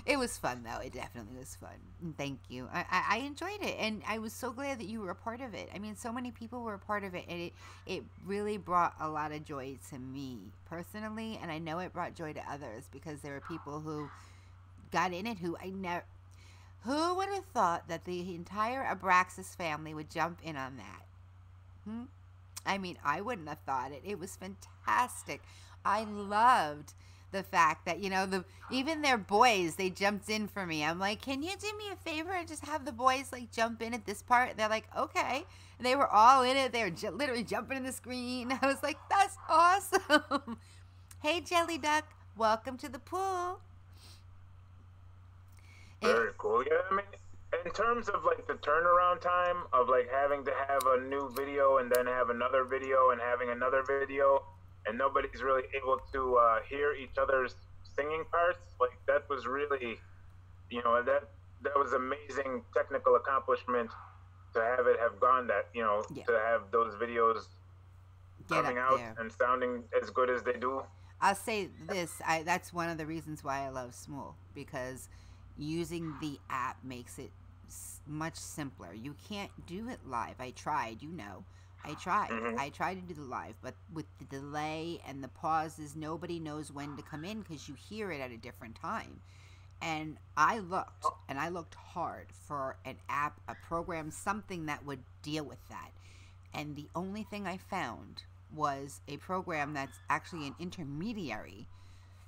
It was fun, though. It definitely was fun. And thank you. I enjoyed it, and I was so glad that you were a part of it. I mean, so many people were a part of it, and it really brought a lot of joy to me personally, and I know it brought joy to others because there were people who got in it who who would have thought that the entire Abraxas family would jump in on that? I mean, I wouldn't have thought it. It was fantastic. I loved the fact that, you know, even their boys, they jumped in for me. I'm like, can you do me a favor and just have the boys like jump in at this part? They're like, okay. And they were all in it. They were literally jumping in the screen. I was like, that's awesome. Hey, Jelly Duck, welcome to the pool. Very cool. Yeah, I mean, in terms of like the turnaround time of like having to have a new video and then have another video and having another video, and nobody's really able to hear each other's singing parts, like that was really, you know, that was amazing technical accomplishment to have it have gone that, you know, to have those videos coming out and sounding as good as they do. I'll say this, that's one of the reasons why I love Smule, because using the app makes it much simpler. You can't do it live. I tried, you know. I tried. Mm-hmm. I tried to do the live, but with the delay and the pauses, nobody knows when to come in because you hear it at a different time. And I looked hard for an app, a program, something that would deal with that. And the only thing I found was a program that's actually an intermediary.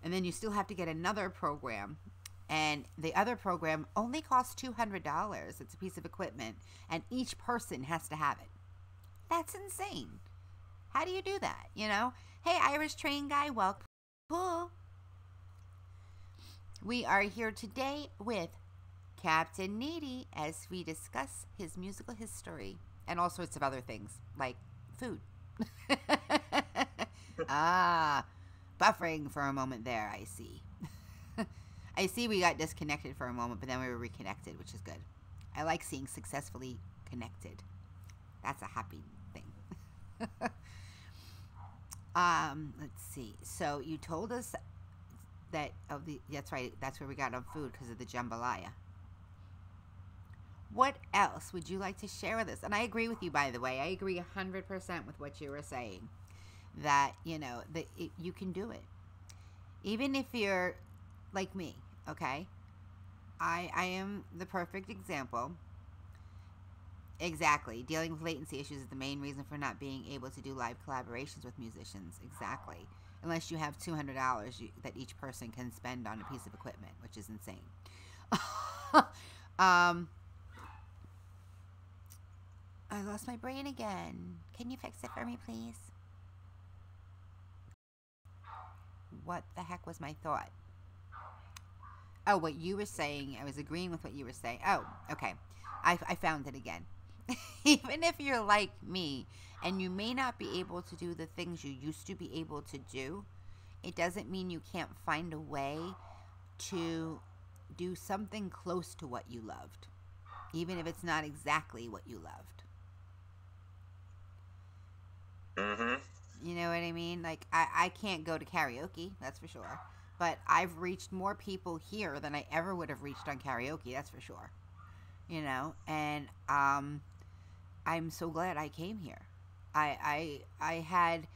And then you still have to get another program And the other program only costs $200. It's a piece of equipment, and each person has to have it. That's insane. How do you do that, you know? Hey, Irish train guy, welcome. Cool. We are here today with Captain Needy as we discuss his musical history and all sorts of other things, like food. Buffering for a moment there, I see. I see we got disconnected for a moment, but then we were reconnected, which is good. I like seeing successfully connected. That's a happy thing. Let's see. So you told us that that's right. That's where we got on food because of the jambalaya. What else would you like to share with us? And I agree with you, by the way. I agree 100% with what you were saying. That, you know, you can do it. Even if you're like me, okay? I am the perfect example. Exactly. Dealing with latency issues is the main reason for not being able to do live collaborations with musicians. Exactly. Unless you have $200 that each person can spend on a piece of equipment, which is insane. I lost my brain again. Can you fix it for me, please? What the heck was my thought? Oh, what you were saying. I was agreeing with what you were saying. Oh, okay. I found it again. Even if you're like me and you may not be able to do the things you used to be able to do, it doesn't mean you can't find a way to do something close to what you loved, even if it's not exactly what you loved. You know what I mean? Like, I can't go to karaoke, that's for sure. But I've reached more people here than I ever would have reached on karaoke, that's for sure. You know? And I'm so glad I came here. I had,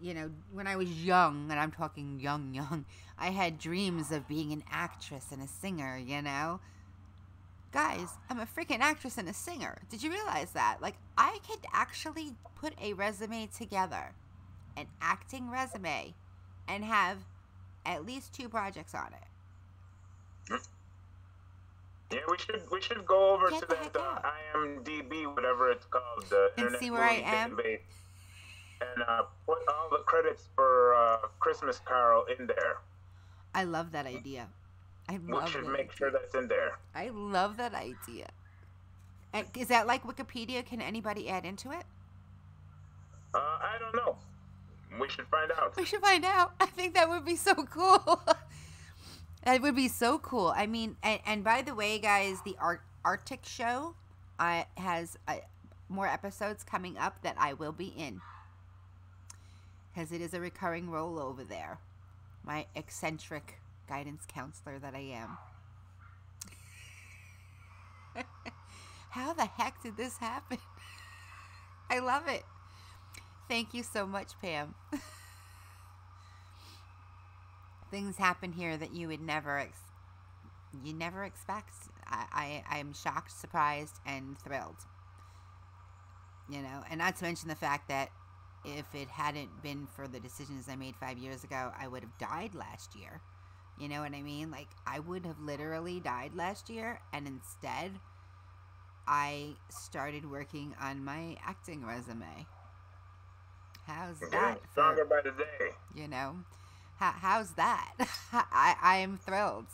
you know, when I was young, and I'm talking young, I had dreams of being an actress and a singer, you know? Guys, I'm a freaking actress and a singer. Did you realize that? Like, I could actually put a resume together, an acting resume, and have at least 2 projects on it. Yeah, we should go over to that IMDb, whatever it's called, the and Internet see where I am, database, and put all the credits for Christmas Carol in there. I love that idea. We should make sure that's in there. I love that idea. And is that like Wikipedia? Can anybody add into it? I don't know. We should find out. We should find out. I think that would be so cool. That would be so cool. I mean, and by the way, guys, the Arctic show has more episodes coming up that I will be in. Because it is a recurring role over there. My eccentric guidance counselor that I am. How the heck did this happen? I love it. Thank you so much, Pam. Things happen here that you would never expect. I'm shocked, surprised, and thrilled. You know, and not to mention the fact that if it hadn't been for the decisions I made 5 years ago, I would have died last year. You know what I mean? Like, I would have literally died last year, and instead, I started working on my acting resume. How's that? Stronger by the day. You know? How's that? I am thrilled.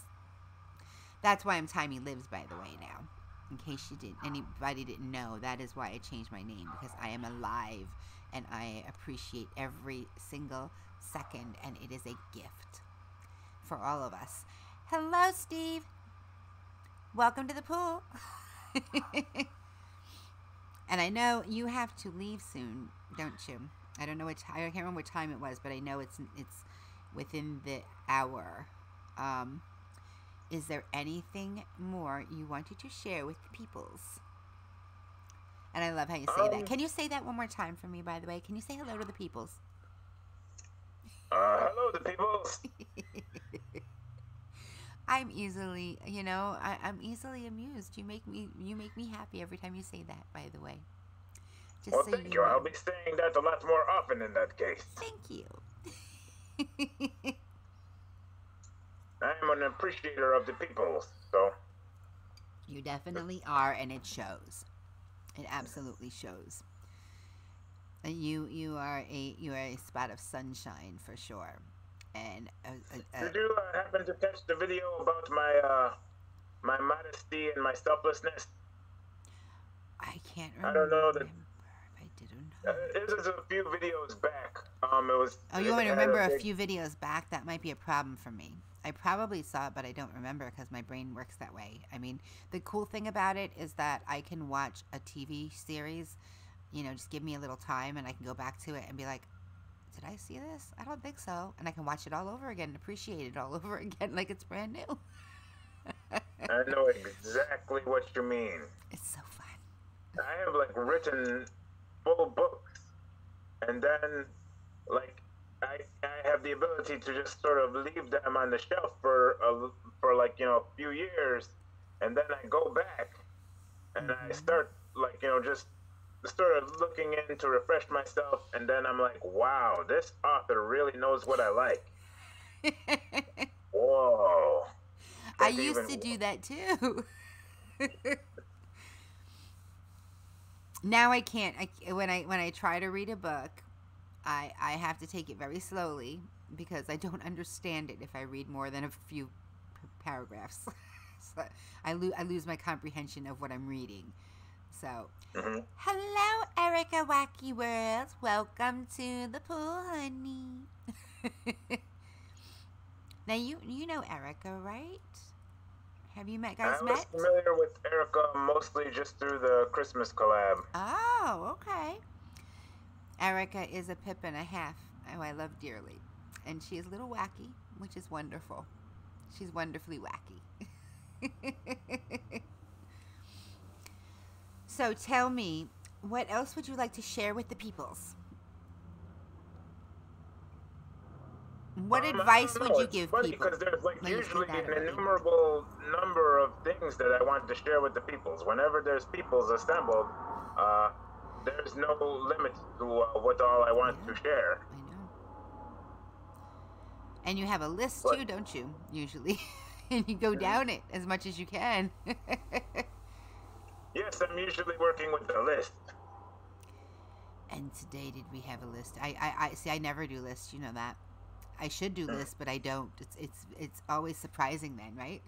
That's why I'm Timey Lives, by the way, now. In case anybody didn't know, that is why I changed my name, because I am alive, and I appreciate every single second, and it is a gift for all of us. Hello, Steve. Welcome to the pool. And I know you have to leave soon, don't you? I don't know I can't remember what time it was, but I know it's within the hour. Is there anything more you wanted to share with the peoples? And I love how you say that. Can you say that one more time for me, by the way? Can you say hello to the peoples? Hello, the peoples. I'm easily, you know, I'm easily amused. You make me happy every time you say that, by the way. Just well, so thank you. I'll be saying that a lot more often in that case. Thank you. I'm an appreciator of the people, so. You definitely are, and it shows. It absolutely shows. You are a spot of sunshine for sure. And Did you happen to catch the video about my modesty and my selflessness? I can't I remember don't know that. if I did or not. This is a few videos back. It was. Oh, you want me to remember a few videos back? That might be a problem for me. I probably saw it, but I don't remember because my brain works that way. I mean, the cool thing about it is that I can watch a TV series, you know, just give me a little time and I can go back to it and be like, did I see this? I don't think so. And I can watch it all over again and appreciate it all over again like it's brand new. I know exactly what you mean. It's so fun. I have like written full books, and then like I have the ability to just sort of leave them on the shelf for like a few years, and then I go back and I start like just sort of looking in to refresh myself, and then I'm like, wow, this author really knows what I like. Whoa. I used to do that too. Now I can't. When I try to read a book, I have to take it very slowly because I don't understand it if I read more than a few paragraphs. So I lose my comprehension of what I'm reading. So, hello, Erica Wacky Worlds. Welcome to the pool, honey. Now you know Erica, right? Have you met? I was familiar with Erica mostly just through the Christmas collab. Oh, okay. Erica is a pip and a half, who I love dearly. And she is a little wacky, which is wonderful. She's wonderfully wacky. So tell me, what else would you like to share with the peoples? What advice would you give people? Because there's like usually an innumerable number of things that I want to share with the peoples. Whenever there's peoples assembled, there's no limit to what all I want to share. I know. And you have a list too, don't you? Usually, and you go down it as much as you can. Yes, I'm usually working with the list. And today, did we have a list? I see. I never do lists. You know that. I should do lists, but I don't. It's always surprising then, right?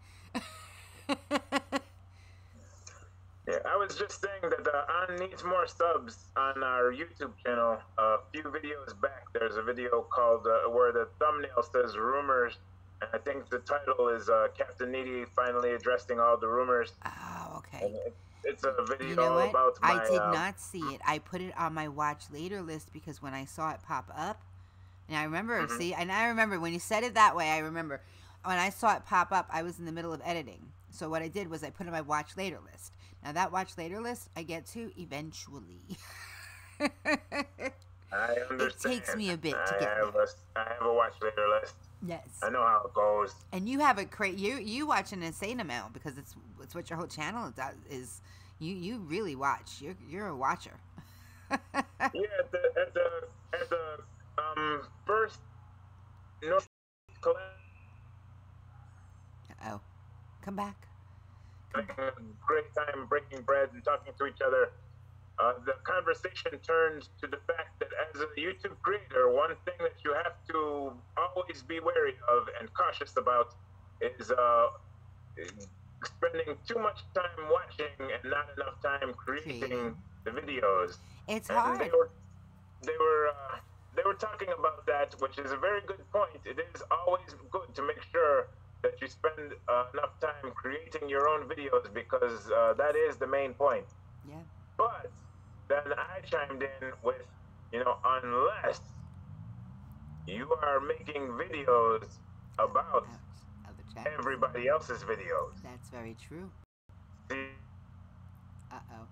Yeah, I was just saying that Ann needs more subs on our YouTube channel. A few videos back, there's a video called where the thumbnail says rumors, and I think the title is Captain Needy finally addressing all the rumors. Oh, okay. And it's a video about my... I did not see it. I put it on my watch later list because when I saw it pop up, and I remember, I remember when you said it that way, I remember when I saw it pop up, I was in the middle of editing. So what I did was I put it on my watch later list. Now that watch later list, I get to eventually. I understand. It takes me a bit to get there. I have a watch later list. Yes. I know how it goes. And you have a you watch an insane amount because it's what your whole channel is. You really watch. You're a watcher. Yeah, at the first Uh-oh. Come back. Having a great time breaking bread and talking to each other. The conversation turned to the fact that as a YouTube creator, one thing that you have to always be wary of and cautious about is spending too much time watching and not enough time creating the videos. It's hard. They were talking about that, which is a very good point. It is always good to make sure that you spend enough time creating your own videos because that is the main point. Yeah. But then I chimed in with, unless you are making videos about everybody else's videos. That's very true. Uh-oh.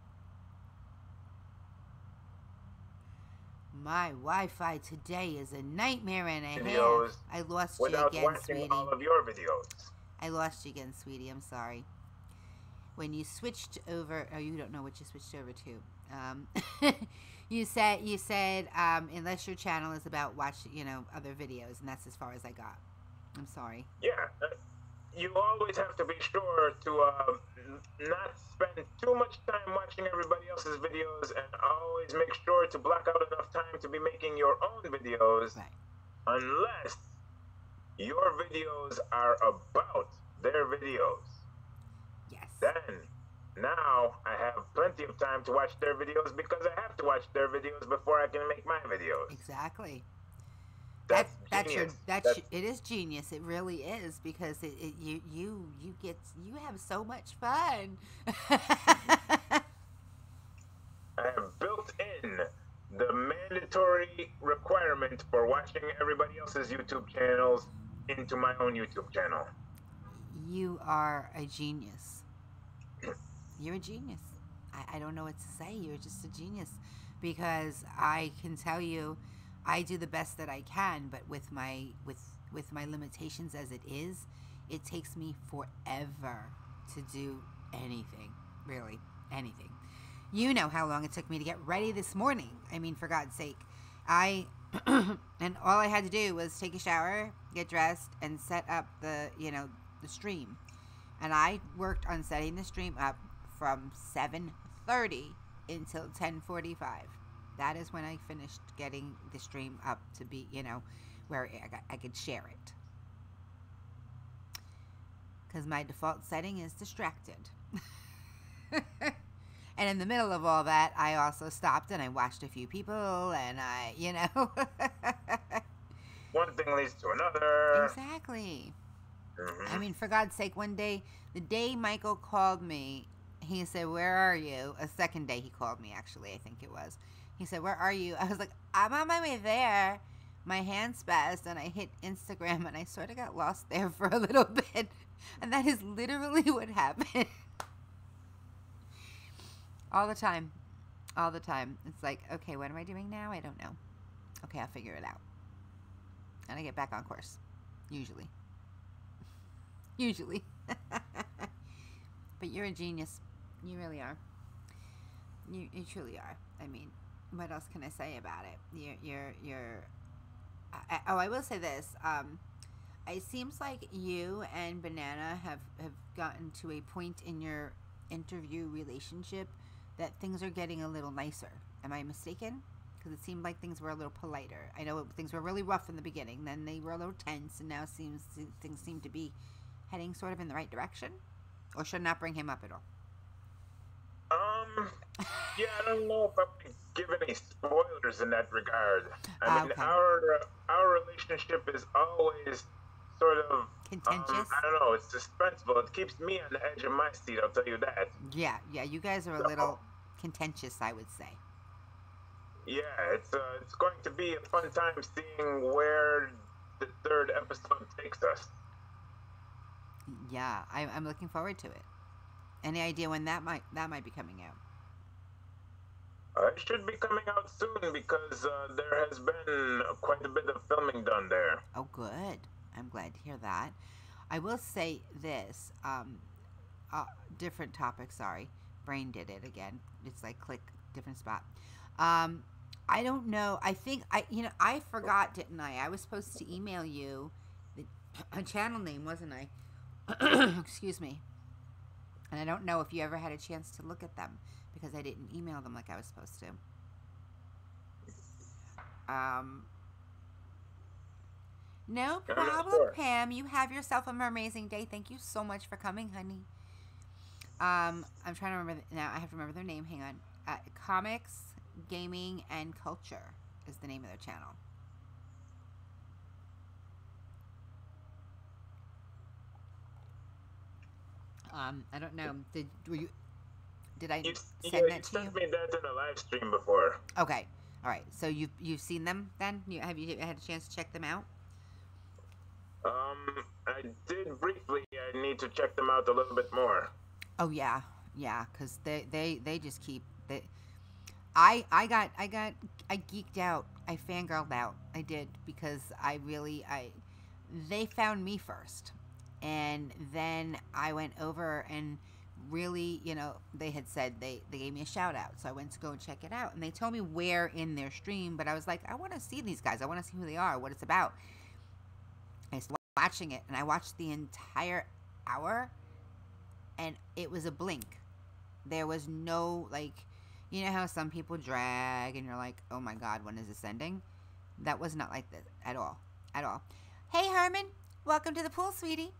My Wi-Fi today is a nightmare and a half. I lost you again, sweetie. All of your videos. I lost you again, sweetie. I'm sorry. When you switched over, oh, you don't know what you switched over to. You said unless your channel is about watching, other videos, and that's as far as I got. I'm sorry. Yeah, you always have to be sure to not spend too much time watching everybody else's videos, and always make sure to block out enough time to be making your own videos, Right. unless your videos are about their videos. Yes. Then, now I have plenty of time to watch their videos because I have to watch their videos before I can make my videos. Exactly. That's genius. It is genius. It really is, because you have so much fun. I have built in the mandatory requirement for watching everybody else's YouTube channels into my own YouTube channel. You are a genius. You're a genius. I don't know what to say. You're just a genius, because I can tell you, I do the best that I can, but with my limitations as it is, it takes me forever to do anything, really, anything. You know how long it took me to get ready this morning. I mean, for God's sake. And all I had to do was take a shower, get dressed, and set up the stream. And I worked on setting the stream up from 7:30 until 10:45. That is when I finished getting the stream up to be, where I could share it. Because my default setting is distracted. And in the middle of all that, I also stopped and I watched a few people, and One thing leads to another. Exactly. Mm-hmm. I mean, for God's sake, one day, the day Michael called me, he said, "Where are you?" A second day he called me, actually, I think it was. He said, "Where are you?" I was like, "I'm on my way there." My hand spazzed and I hit Instagram, and I sort of got lost there for a little bit. And that is literally what happened. All the time. All the time. It's like, okay, what am I doing now? I don't know. Okay, I'll figure it out. And I get back on course. Usually. Usually. But you're a genius. You really are. You truly are. I mean, what else can I say about it? I will say this. It seems like you and Banana have gotten to a point in your interview relationship that things are getting a little nicer. Am I mistaken? Because it seemed like things were a little politer. I know things were really rough in the beginning. Then they were a little tense, and now things seem to be heading sort of in the right direction. Or should not bring him up at all? Yeah, I don't know if I can give any spoilers in that regard. I mean, Okay. our relationship is always sort of Contentious? I don't know. It's suspenseful. It keeps me on the edge of my seat. I'll tell you that. Yeah. You guys are a little contentious, I would say. Yeah, it's going to be a fun time seeing where the third episode takes us. Yeah, I'm looking forward to it. Any idea when that might be coming out? It should be coming out soon because there has been quite a bit of filming done there. Oh, good. I'm glad to hear that. I will say this. Different topic. Sorry, brain did it again. It's like click, different spot. I don't know. I think I forgot, didn't I? I was supposed to email you a channel name, wasn't I? Excuse me. And I don't know if you ever had a chance to look at them, because I didn't email them like I was supposed to. No problem, sure. Pam. You have yourself a MerMazing day. Thank you so much for coming, honey. I'm trying to remember now. I have to remember their name. Hang on. Comics, Gaming, and Culture is the name of their channel. I don't know. Did I send that to you? You sent me that in a live stream before. Okay. All right. So you've seen them then? Have you had a chance to check them out? I did briefly. I need to check them out a little bit more. Oh yeah, because they just keep. I geeked out. I fangirled out. I did, because they found me first, and then I went over and really, they had said they gave me a shout out, so I went to go and check it out, and they told me where in their stream, but I was like, I want to see these guys. I want to see who they are, what it's about. I started watching it, and I watched the entire hour, and it was a blink. There was no, like, you know how some people drag and you're like, oh my God, when is this ending? That was not like that at all. At all. Hey, Herman. Welcome to the pool, sweetie.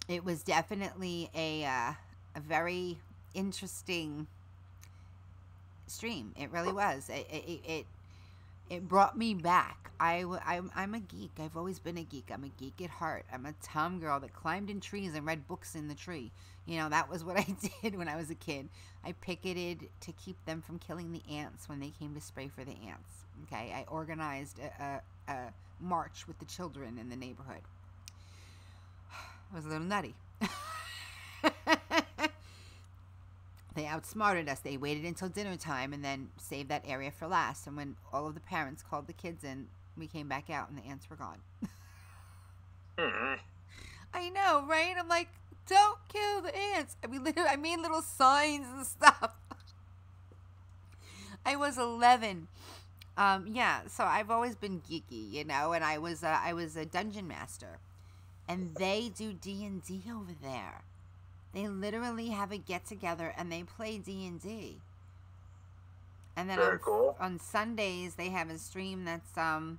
It was definitely a very interesting stream. It really was. It brought me back. I'm a geek. I've always been a geek. I'm a geek at heart. I'm a tomgirl that climbed in trees and read books in the tree. You know, that was what I did when I was a kid. I picketed to keep them from killing the ants when they came to spray for the ants. Okay, I organized a march with the children in the neighborhood. I was a little nutty. They outsmarted us. They waited until dinner time and then saved that area for last. And when all of the parents called the kids in, we came back out and the ants were gone. I know, right? I'm like, don't kill the ants. I made little signs and stuff. I was 11. Yeah, so I've always been geeky, you know, and I was a dungeon master. And they do D&D over there. They literally have a get-together and they play D&D. And then on Sundays, they have a stream that's a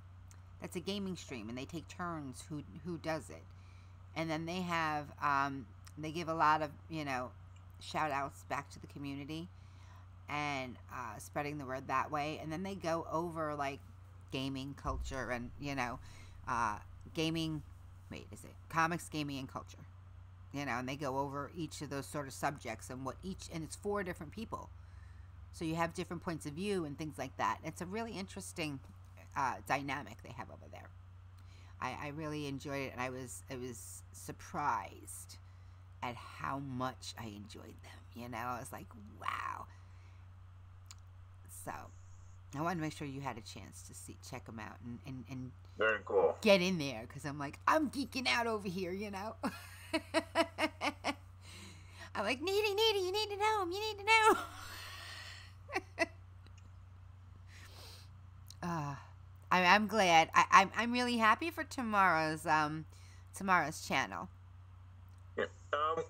gaming stream, and they take turns who does it. And then they have, they give a lot of, you know, shout-outs back to the community and spreading the word that way. And then they go over, like, gaming culture and, you know, comics, gaming, and culture. You know, and they go over each of those sort of subjects and and it's 4 different people. So you have different points of view and things like that. It's a really interesting dynamic they have over there. I really enjoyed it, and I was surprised at how much I enjoyed them. You know, I was like, wow. So I wanted to make sure you had a chance to check them out and very cool. Get in there, because I'm like, I'm geeking out over here, you know. I'm like, Needy, you need to know him. You need to know. I'm glad. I'm really happy for tomorrow's channel. Yeah.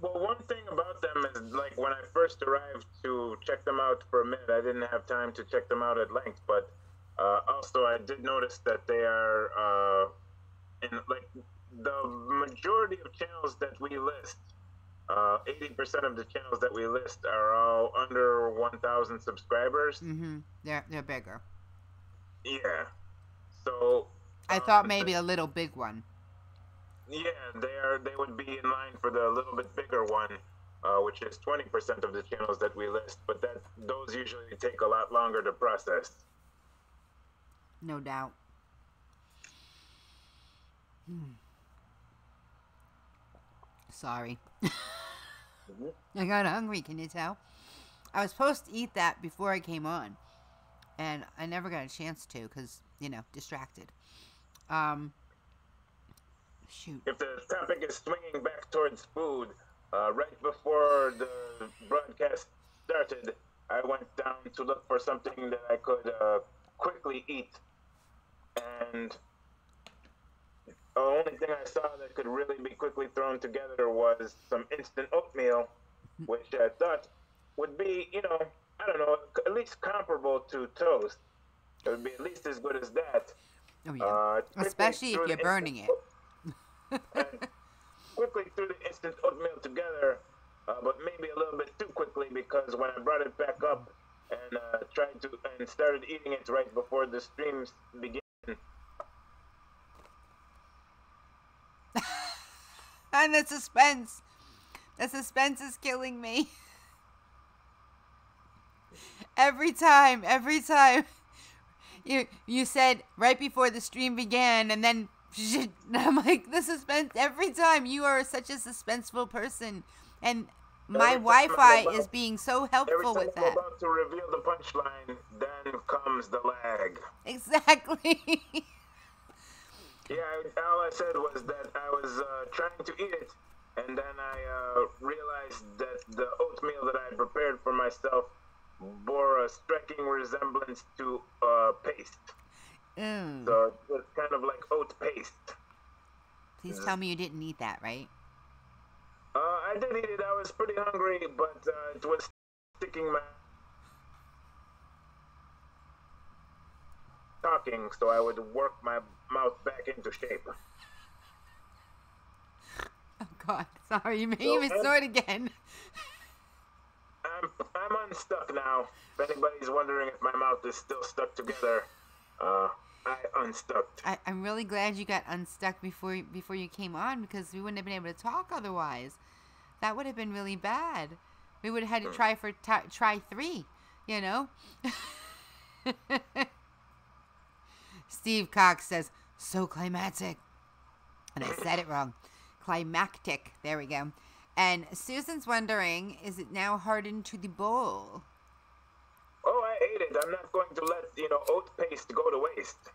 Well, one thing about them is, like, when I first arrived to check them out for a minute, I didn't have time to check them out at length, but also I did notice that they are in, like, the majority of channels that we list, 80% of the channels that we list are all under 1,000 subscribers. Mm-hmm. They're bigger. Yeah. So I thought maybe a little big one. Yeah, they would be in line for the little bit bigger one, which is 20% of the channels that we list. But those usually take a lot longer to process. No doubt. Sorry. I got hungry, can you tell? I was supposed to eat that before I came on, and I never got a chance to because, you know, distracted. Shoot. If the topic is swinging back towards food, right before the broadcast started, I went down to look for something that I could quickly eat, and the only thing I saw that could really be quickly thrown together was some instant oatmeal, which I thought would be, you know, I don't know, at least comparable to toast. It would be at least as good as that. Oh, yeah. Especially if you're burning it. And quickly threw the instant oatmeal together, but maybe a little bit too quickly, because when I brought it back up and started eating it right before the streams began. And the suspense is killing me. Every time you said right before the stream began, and then I'm like, the suspense every time. You are such a suspenseful person, and my Wi-Fi is being so helpful with that. Every time I'm about to reveal the punchline, then comes the lag. Exactly. Yeah, all I said was that I was trying to eat it, and then I realized that the oatmeal that I had prepared for myself bore a striking resemblance to paste. So it was kind of like oat paste. Please tell me you didn't eat that, right? I did eat it. I was pretty hungry, but it was sticking my talking, so I would work my mouth back into shape. Oh God, sorry, you made me snort again. I'm unstuck now. If anybody's wondering if my mouth is still stuck together, I unstuck. I'm really glad you got unstuck before you came on, because we wouldn't have been able to talk otherwise. That would have been really bad. We would have had to try for try 3, you know. Steve Cox says, so climactic. And I said it wrong. Climactic. There we go. And Susan's wondering, is it now hardened to the bowl? Oh, I ate it. I'm not going to let, oat paste go to waste.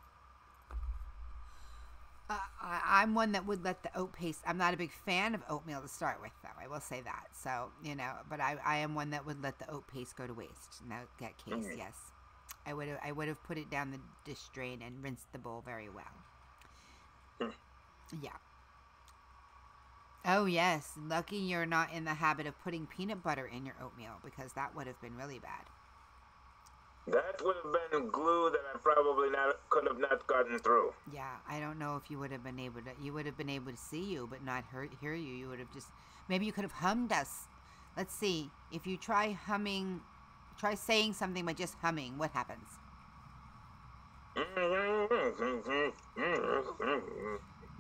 I'm one that would let the oat paste. I'm not a big fan of oatmeal to start with, though. I will say that. So, but I am one that would let the oat paste go to waste. In that case, yes. I would have put it down the dish drain and rinsed the bowl very well. Yeah. Oh, yes. Lucky you're not in the habit of putting peanut butter in your oatmeal, because that would have been really bad. That would have been glue that I probably could have not gotten through. Yeah, I don't know if you would have been able to. You would have been able to see you, but not hear you. You would have just. Maybe you could have hummed us. Let's see. If you try humming, try saying something by just humming. What happens?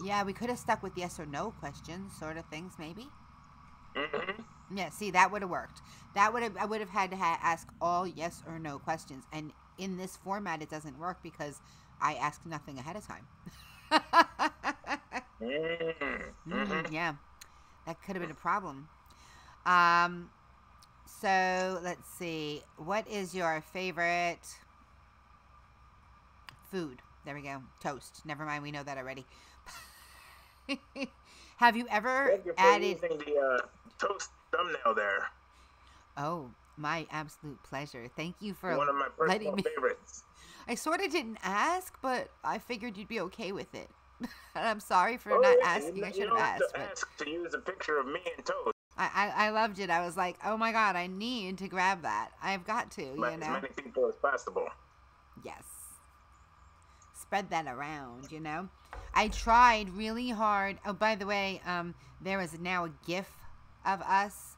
Yeah, we could have stuck with yes or no questions, sort of things, maybe. Yeah, see, that would have worked. I would have had to ask all yes or no questions, and in this format, it doesn't work because I ask nothing ahead of time. Yeah, that could have been a problem. So let's see. What is your favorite food? There we go. Toast. Never mind. We know that already. Have you ever added the toast thumbnail there? Oh, my absolute pleasure. Thank you for one of my personal favorites. I sort of didn't ask, but I figured you'd be okay with it. And I'm sorry for not asking. I should have asked. You don't have to ask to use a picture of me and toast. I loved it. I was like, oh my God, I need to grab that. I've got to, As many people as possible. Yes. Spread that around, I tried really hard. Oh, by the way, there is now a GIF of us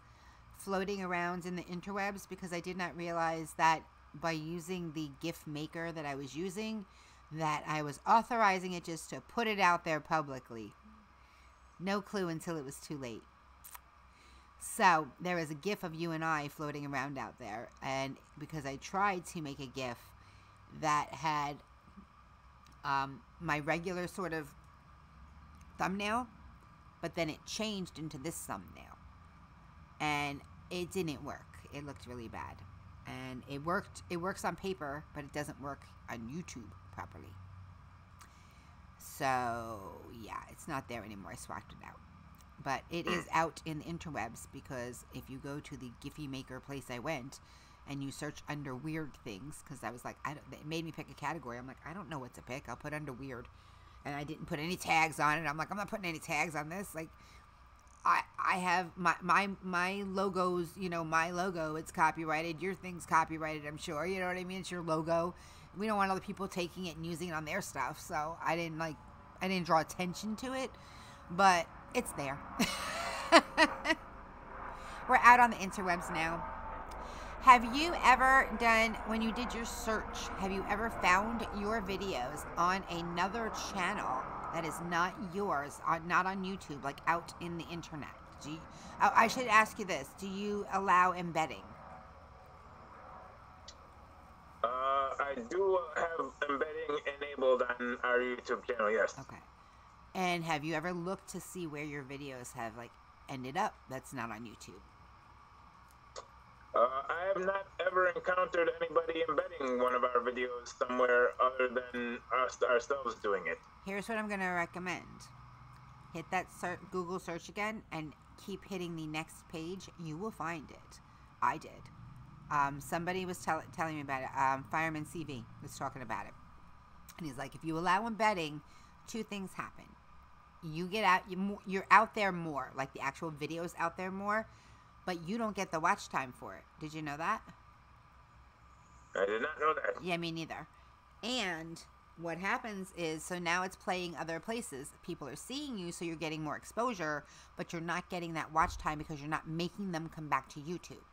floating around in the interwebs, because I did not realize that by using the GIF maker that I was using, that I was authorizing it just to put it out there publicly. No clue until it was too late. So there is a GIF of you and I floating around out there, and because I tried to make a GIF that had my regular sort of thumbnail, but then it changed into this thumbnail, and it didn't work. It looked really bad, and it works on paper, but it doesn't work on YouTube properly. So yeah, it's not there anymore. I swapped it out, but it is out in the interwebs, because if you go to the Giphy Maker place I went, and you search under weird things, because I was like, it made me pick a category. I'm like, I don't know what to pick. I'll put under weird. And I didn't put any tags on it. I'm like, I'm not putting any tags on this. Like, I have my logos, my logo, it's copyrighted. Your thing's copyrighted, I'm sure. You know what I mean? It's your logo. We don't want other people taking it and using it on their stuff. So I didn't draw attention to it, but it's there. We're out on the interwebs now. Have you ever done, when you did your search, have you ever found your videos on another channel that is not yours, not on YouTube, like out in the internet? I should ask you this. Do you allow embedding? I do have embedding enabled on our YouTube channel, yes. Okay. And have you ever looked to see where your videos have, ended up that's not on YouTube? I have not ever encountered anybody embedding one of our videos somewhere other than us ourselves doing it. Here's what I'm going to recommend. Hit that Google search again and keep hitting the next page. You will find it. I did. Somebody was telling me about it. Fireman CV was talking about it. And he's like, if you allow embedding, 2 things happen. you get out, you're out there more, like the actual video's out there more, but you don't get the watch time for it. Did you know that? I did not know that. Yeah, me neither. And what happens is, so now it's playing other places. People are seeing you, so you're getting more exposure, but you're not getting that watch time because you're not making them come back to YouTube.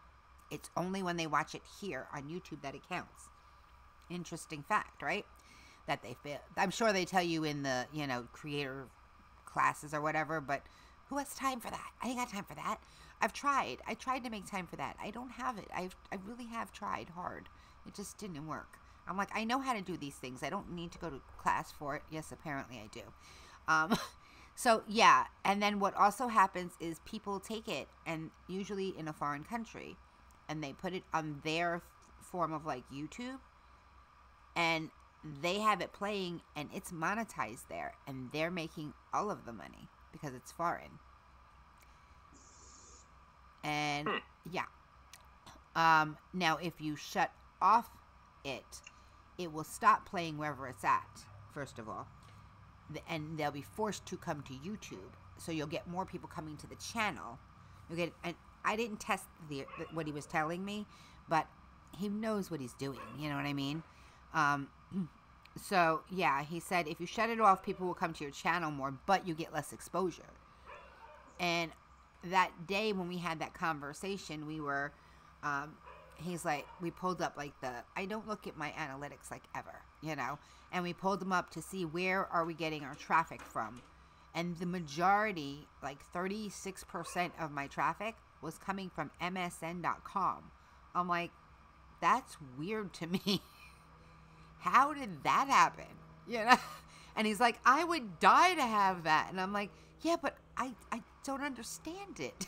It's only when they watch it here on YouTube that it counts. Interesting fact, right? That they feel. I'm sure they tell you in the, you know, creator classes or whatever, but who has time for that? I ain't got time for that. I've tried. I tried to make time for that. I don't have it. I really have tried hard. It just didn't work. I'm like, I know how to do these things. I don't need to go to class for it. Yes, apparently I do. So, yeah. And then what also happens is people take it, and usually in a foreign country, and they put it on their form of like YouTube, and they have it playing, and it's monetized there, and they're making all of the money because it's foreign. And yeah. Now, if you shut off it will stop playing wherever it's at, first of all. And they'll be forced to come to YouTube. So you'll get more people coming to the channel. You'll get, and I didn't test what he was telling me, but he knows what he's doing. You know what I mean? So, yeah, he said if you shut it off, people will come to your channel more, but you get less exposure. And that day when we had that conversation, we were... he's like, we pulled up like I don't look at my analytics like ever, you know, and we pulled them up to see where are we getting our traffic from. And the majority, like 36% of my traffic was coming from MSN.com. I'm like, that's weird to me. How did that happen? You know? And he's like, I would die to have that. And I'm like, yeah, but I don't understand it.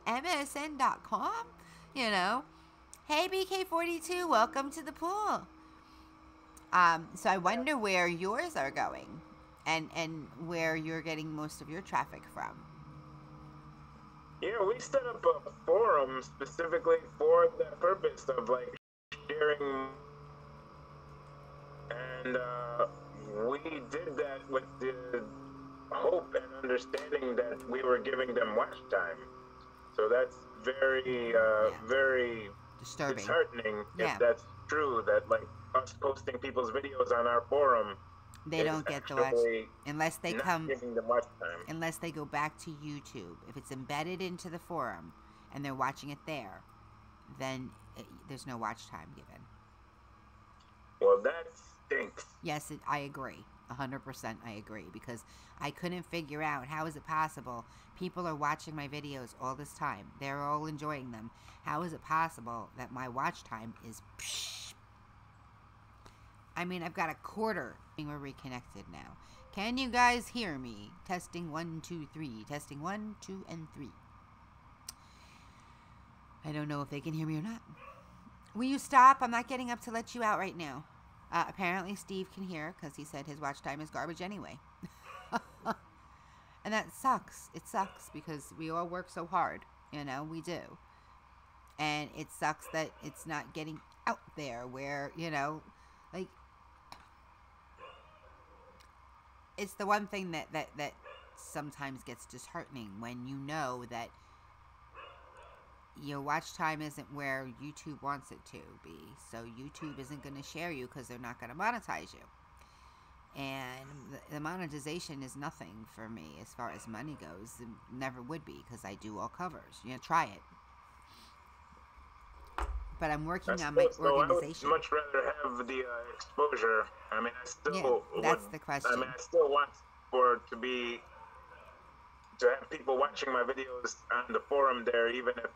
MSN.com? You know, hey BK42, welcome to the pool. So I wonder where yours are going, and where you're getting most of your traffic from. Yeah, we set up a forum specifically for the purpose of like sharing, and we did that with the hope and understanding that we were giving them watch time. So that's very, very disturbing, disheartening if that's true. That like us posting people's videos on our forum, they don't get the watch unless they come. Giving them watch time. Unless they go back to YouTube. If it's embedded into the forum and they're watching it there, then there's no watch time given. Well, that stinks. Yes, I agree. 100% I agree, because I couldn't figure out how is it possible people are watching my videos all this time. They're all enjoying them. How is it possible that my watch time is psh? I mean, I've got a quarter. We're reconnected now. Can you guys hear me? Testing 1, 2, 3. Testing 1, 2, and 3. I don't know if they can hear me or not. Will you stop? I'm not getting up to let you out right now. Apparently Steve can hear because he said his watch time is garbage anyway. And that sucks. It sucks because we all work so hard. You know, we do. And it sucks that it's not getting out there where, you know, like, it's the one thing that sometimes gets disheartening when you know that your watch time isn't where YouTube wants it to be. So YouTube isn't going to share you because they're not going to monetize you. And the monetization is nothing for me as far as money goes. It never would be because I do all covers. You know, try it. But I'm working on my organization. I would much rather have the exposure. I mean, I still that's the question. I mean, I still want for to have people watching my videos on the forum there, even if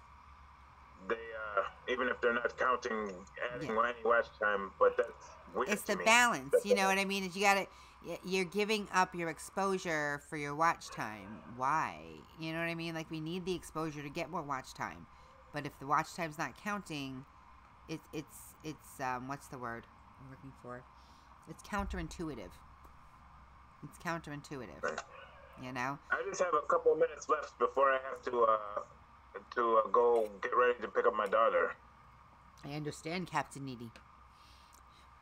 they're not counting adding any watch time. But that's weird. It's the balance. You know what I mean? You're giving up your exposure for your watch time. Why? You know what I mean? Like, we need the exposure to get more watch time. But if the watch time's not counting, it's what's the word I'm looking for? It's counterintuitive. It's counterintuitive. Right. You know? I just have a couple of minutes left before I have to go get ready to pick up my daughter. I understand, Captain Needy.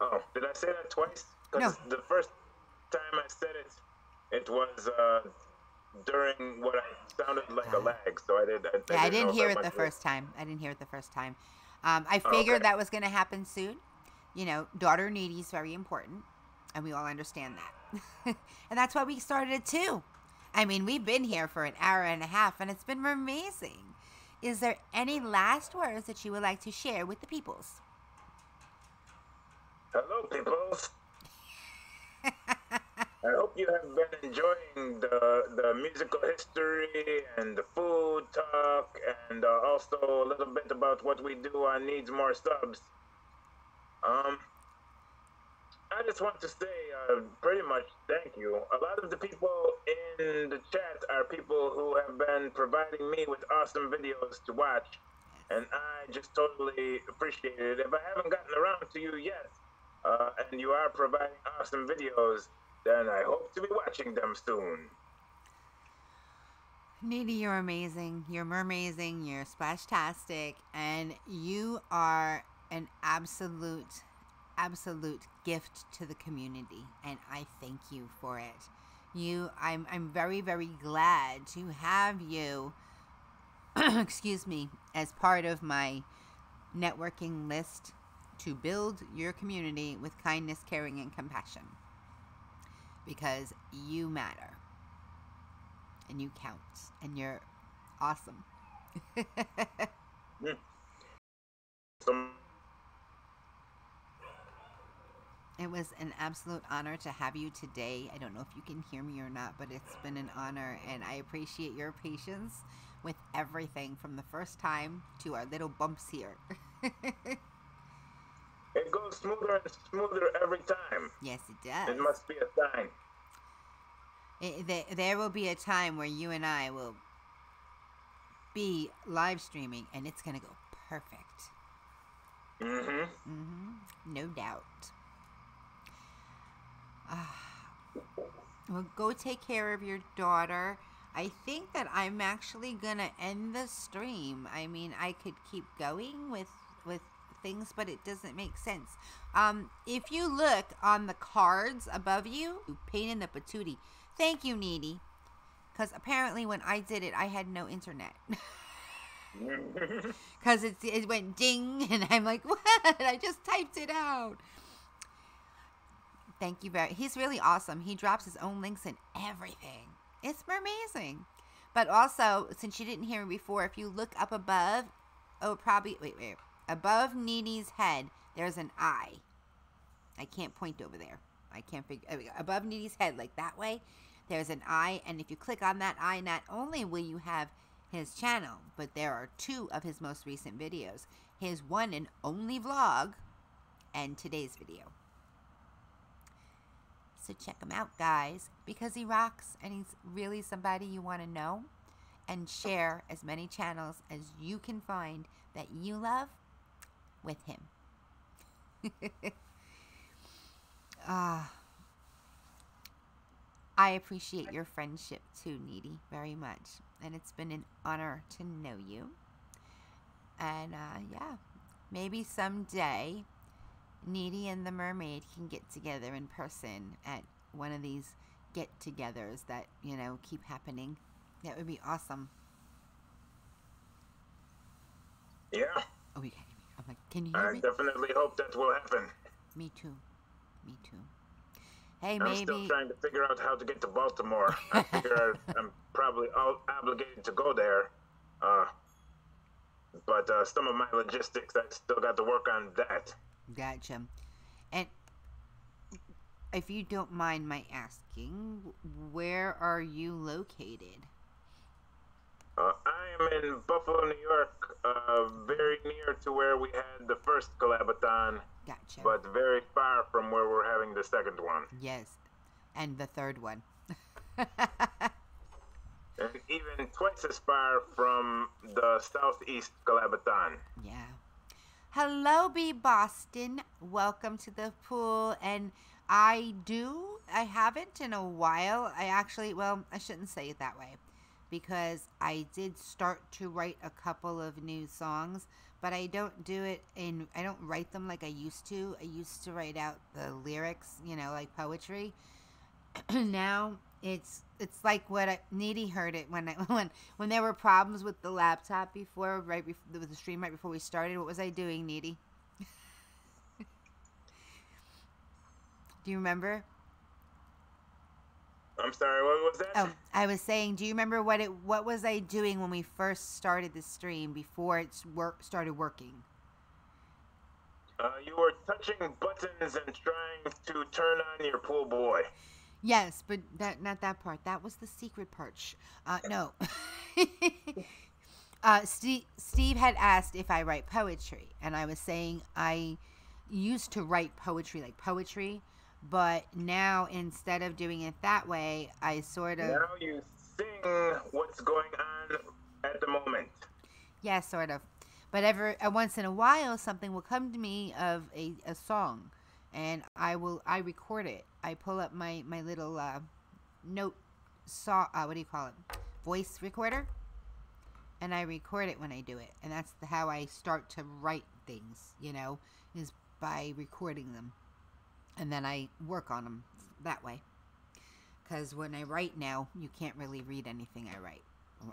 Oh, did I say that twice? No. The first time I said it, it was during what I sounded like a lag, so I Yeah, I didn't didn't know hear if I it the must. first time. I didn't hear it the first time. I Oh, okay. figured that was going to happen soon. You know, daughter needy is very important, and we all understand that. And that's why we started it too. I mean, we've been here for an hour and a half, and it's been amazing. Is there any last words that you would like to share with the peoples? Hello, peoples. I hope you have been enjoying the musical history and the food talk, and also a little bit about what we do on Needs More Subs. I just want to say pretty much thank you. A lot of the people in the chat are people who have been providing me with awesome videos to watch, and I just totally appreciate it. If I haven't gotten around to you yet, and you are providing awesome videos, then I hope to be watching them soon. Needy, you're amazing. You're mermazing. You're splashtastic, and you are an absolute gift to the community, and I thank you for it. I'm very, very glad to have you, excuse me, as part of my networking list to build your community with kindness, caring, and compassion, because you matter, and you count, and you're awesome. It was an absolute honor to have you today. I don't know if you can hear me or not, but it's been an honor, and I appreciate your patience with everything from the first time to our little bumps here. It goes smoother and smoother every time. Yes, it does. It must be a sign. There will be a time where you and I will be live streaming, and it's going to go perfect. No doubt. Well, go take care of your daughter. I think that I'm actually going to end the stream. I mean, I could keep going with things, but it doesn't make sense. If you look on the cards above you, pain in the patootie. Thank you, Needy. Because apparently when I did it, I had no internet. Because it went ding, and I'm like, what? I just typed it out. Thank you very. He's really awesome. He drops his own links and everything. It's amazing. But also, since you didn't hear me before, if you look up above, wait. Above Needy's head, there's an eye. I can't point over there. I can't figure. Above Needy's head, like that way, there's an eye. And if you click on that eye, not only will you have his channel, but there are 2 of his most recent videos. His one and only vlog and today's video. So check him out, guys, because he rocks, and he's really somebody you want to know, and share as many channels as you can find that you love with him. I appreciate your friendship too, Needy, very much, and it's been an honor to know you. And yeah, maybe someday Needy and the Mermaid can get together in person at one of these get-togethers that, you know, keep happening. That would be awesome. Yeah. Oh, you can't hear me. I'm like, can you hear me? I definitely hope that will happen. Me too. Me too. Hey, I'm still trying to figure out how to get to Baltimore. I figure I'm probably obligated to go there. But some of my logistics, I still got to work on that. Gotcha. And if you don't mind my asking, where are you located? I am in Buffalo, New York, very near to where we had the first collabathon. Gotcha. But very far from where we're having the second one. Yes, and the third one. And even twice as far from the Southeast collabathon. Yeah. Hello, B. Boston. Welcome to the pool. And I haven't in a while. I shouldn't say it that way, because I did start to write a couple of new songs, but I don't write them like I used to. I used to write out the lyrics, you know, like poetry. Now It's like what Needy heard it when when there were problems with the laptop before, with the stream right before we started. What was I doing, Needy? Do you remember? I'm sorry, what was that? Oh, I was saying, do you remember what was I doing when we first started the stream before it started working? You were touching buttons and trying to turn on your pool boy. Yes, but not that part. That was the secret part. No. Steve had asked if I write poetry, and I was saying I used to write poetry, but now instead of doing it that way, I sort of... Now you sing what's going on at the moment. Yeah, sort of. But once in a while, something will come to me of a song, and I record it. I pull up my little voice recorder, and I record it when I do it. And that's how I start to write things, is by recording them. And then I work on them that way. Because when I write now, you can't really read anything I write.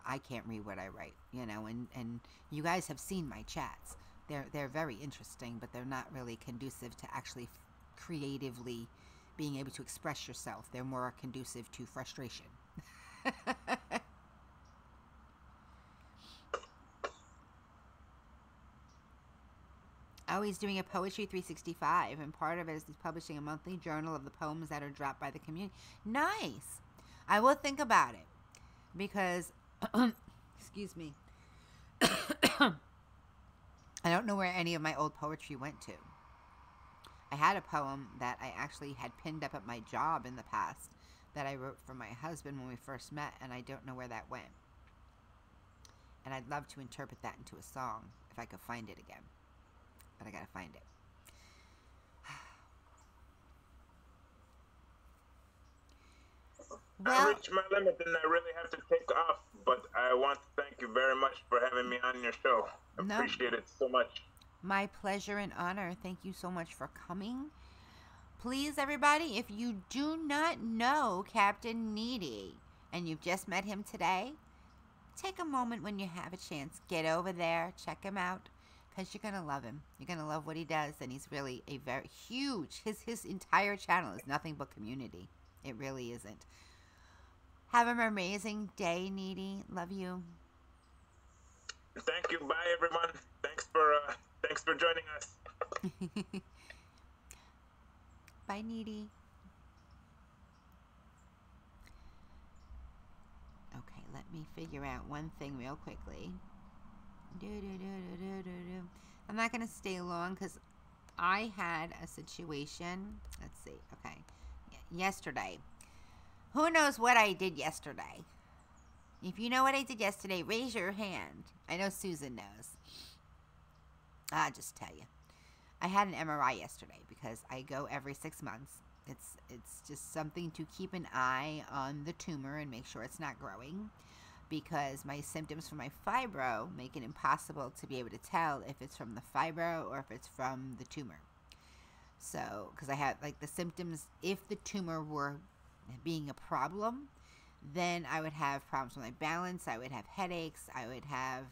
I can't read what I write, and you guys have seen my chats. They're very interesting, but they're not really conducive to actually creatively being able to express yourself. They're more conducive to frustration. Oh, he's doing a Poetry 365, and part of it is he's publishing a monthly journal of the poems that are dropped by the community. Nice. I will think about it, because, excuse me, I don't know where any of my old poetry went to. I had a poem that I actually had pinned up at my job in the past that I wrote for my husband when we first met, and I don't know where that went. And I'd love to interpret that into a song if I could find it again. But I gotta find it. I reached my limit and I really have to take off, but I want to thank you very much for having me on your show. I appreciate it so much. My pleasure and honor. Thank you so much for coming. Please, everybody, if you do not know Captain Needy and you've just met him today, take a moment when you have a chance. Get over there, check him out, because you're going to love him. You're going to love what he does, and he's really a very huge, his entire channel is nothing but community. It really isn't. Have an amazing day, Needy. Love you. Thank you. Bye, everyone. Thanks for joining us. Bye, Needy. Okay, let me figure out one thing real quickly. I'm not going to stay long because I had a situation. Let's see. Okay. Yesterday. Who knows what I did yesterday? If you know what I did yesterday, raise your hand. I know Susan knows. I'll just tell you. I had an MRI yesterday because I go every 6 months. It's just something to keep an eye on the tumor and make sure it's not growing, because my symptoms from my fibro make it impossible to be able to tell if it's from the fibro or if it's from the tumor. So, because I had like the symptoms, if the tumor were being a problem, then I would have problems with my balance, I would have headaches, I would have,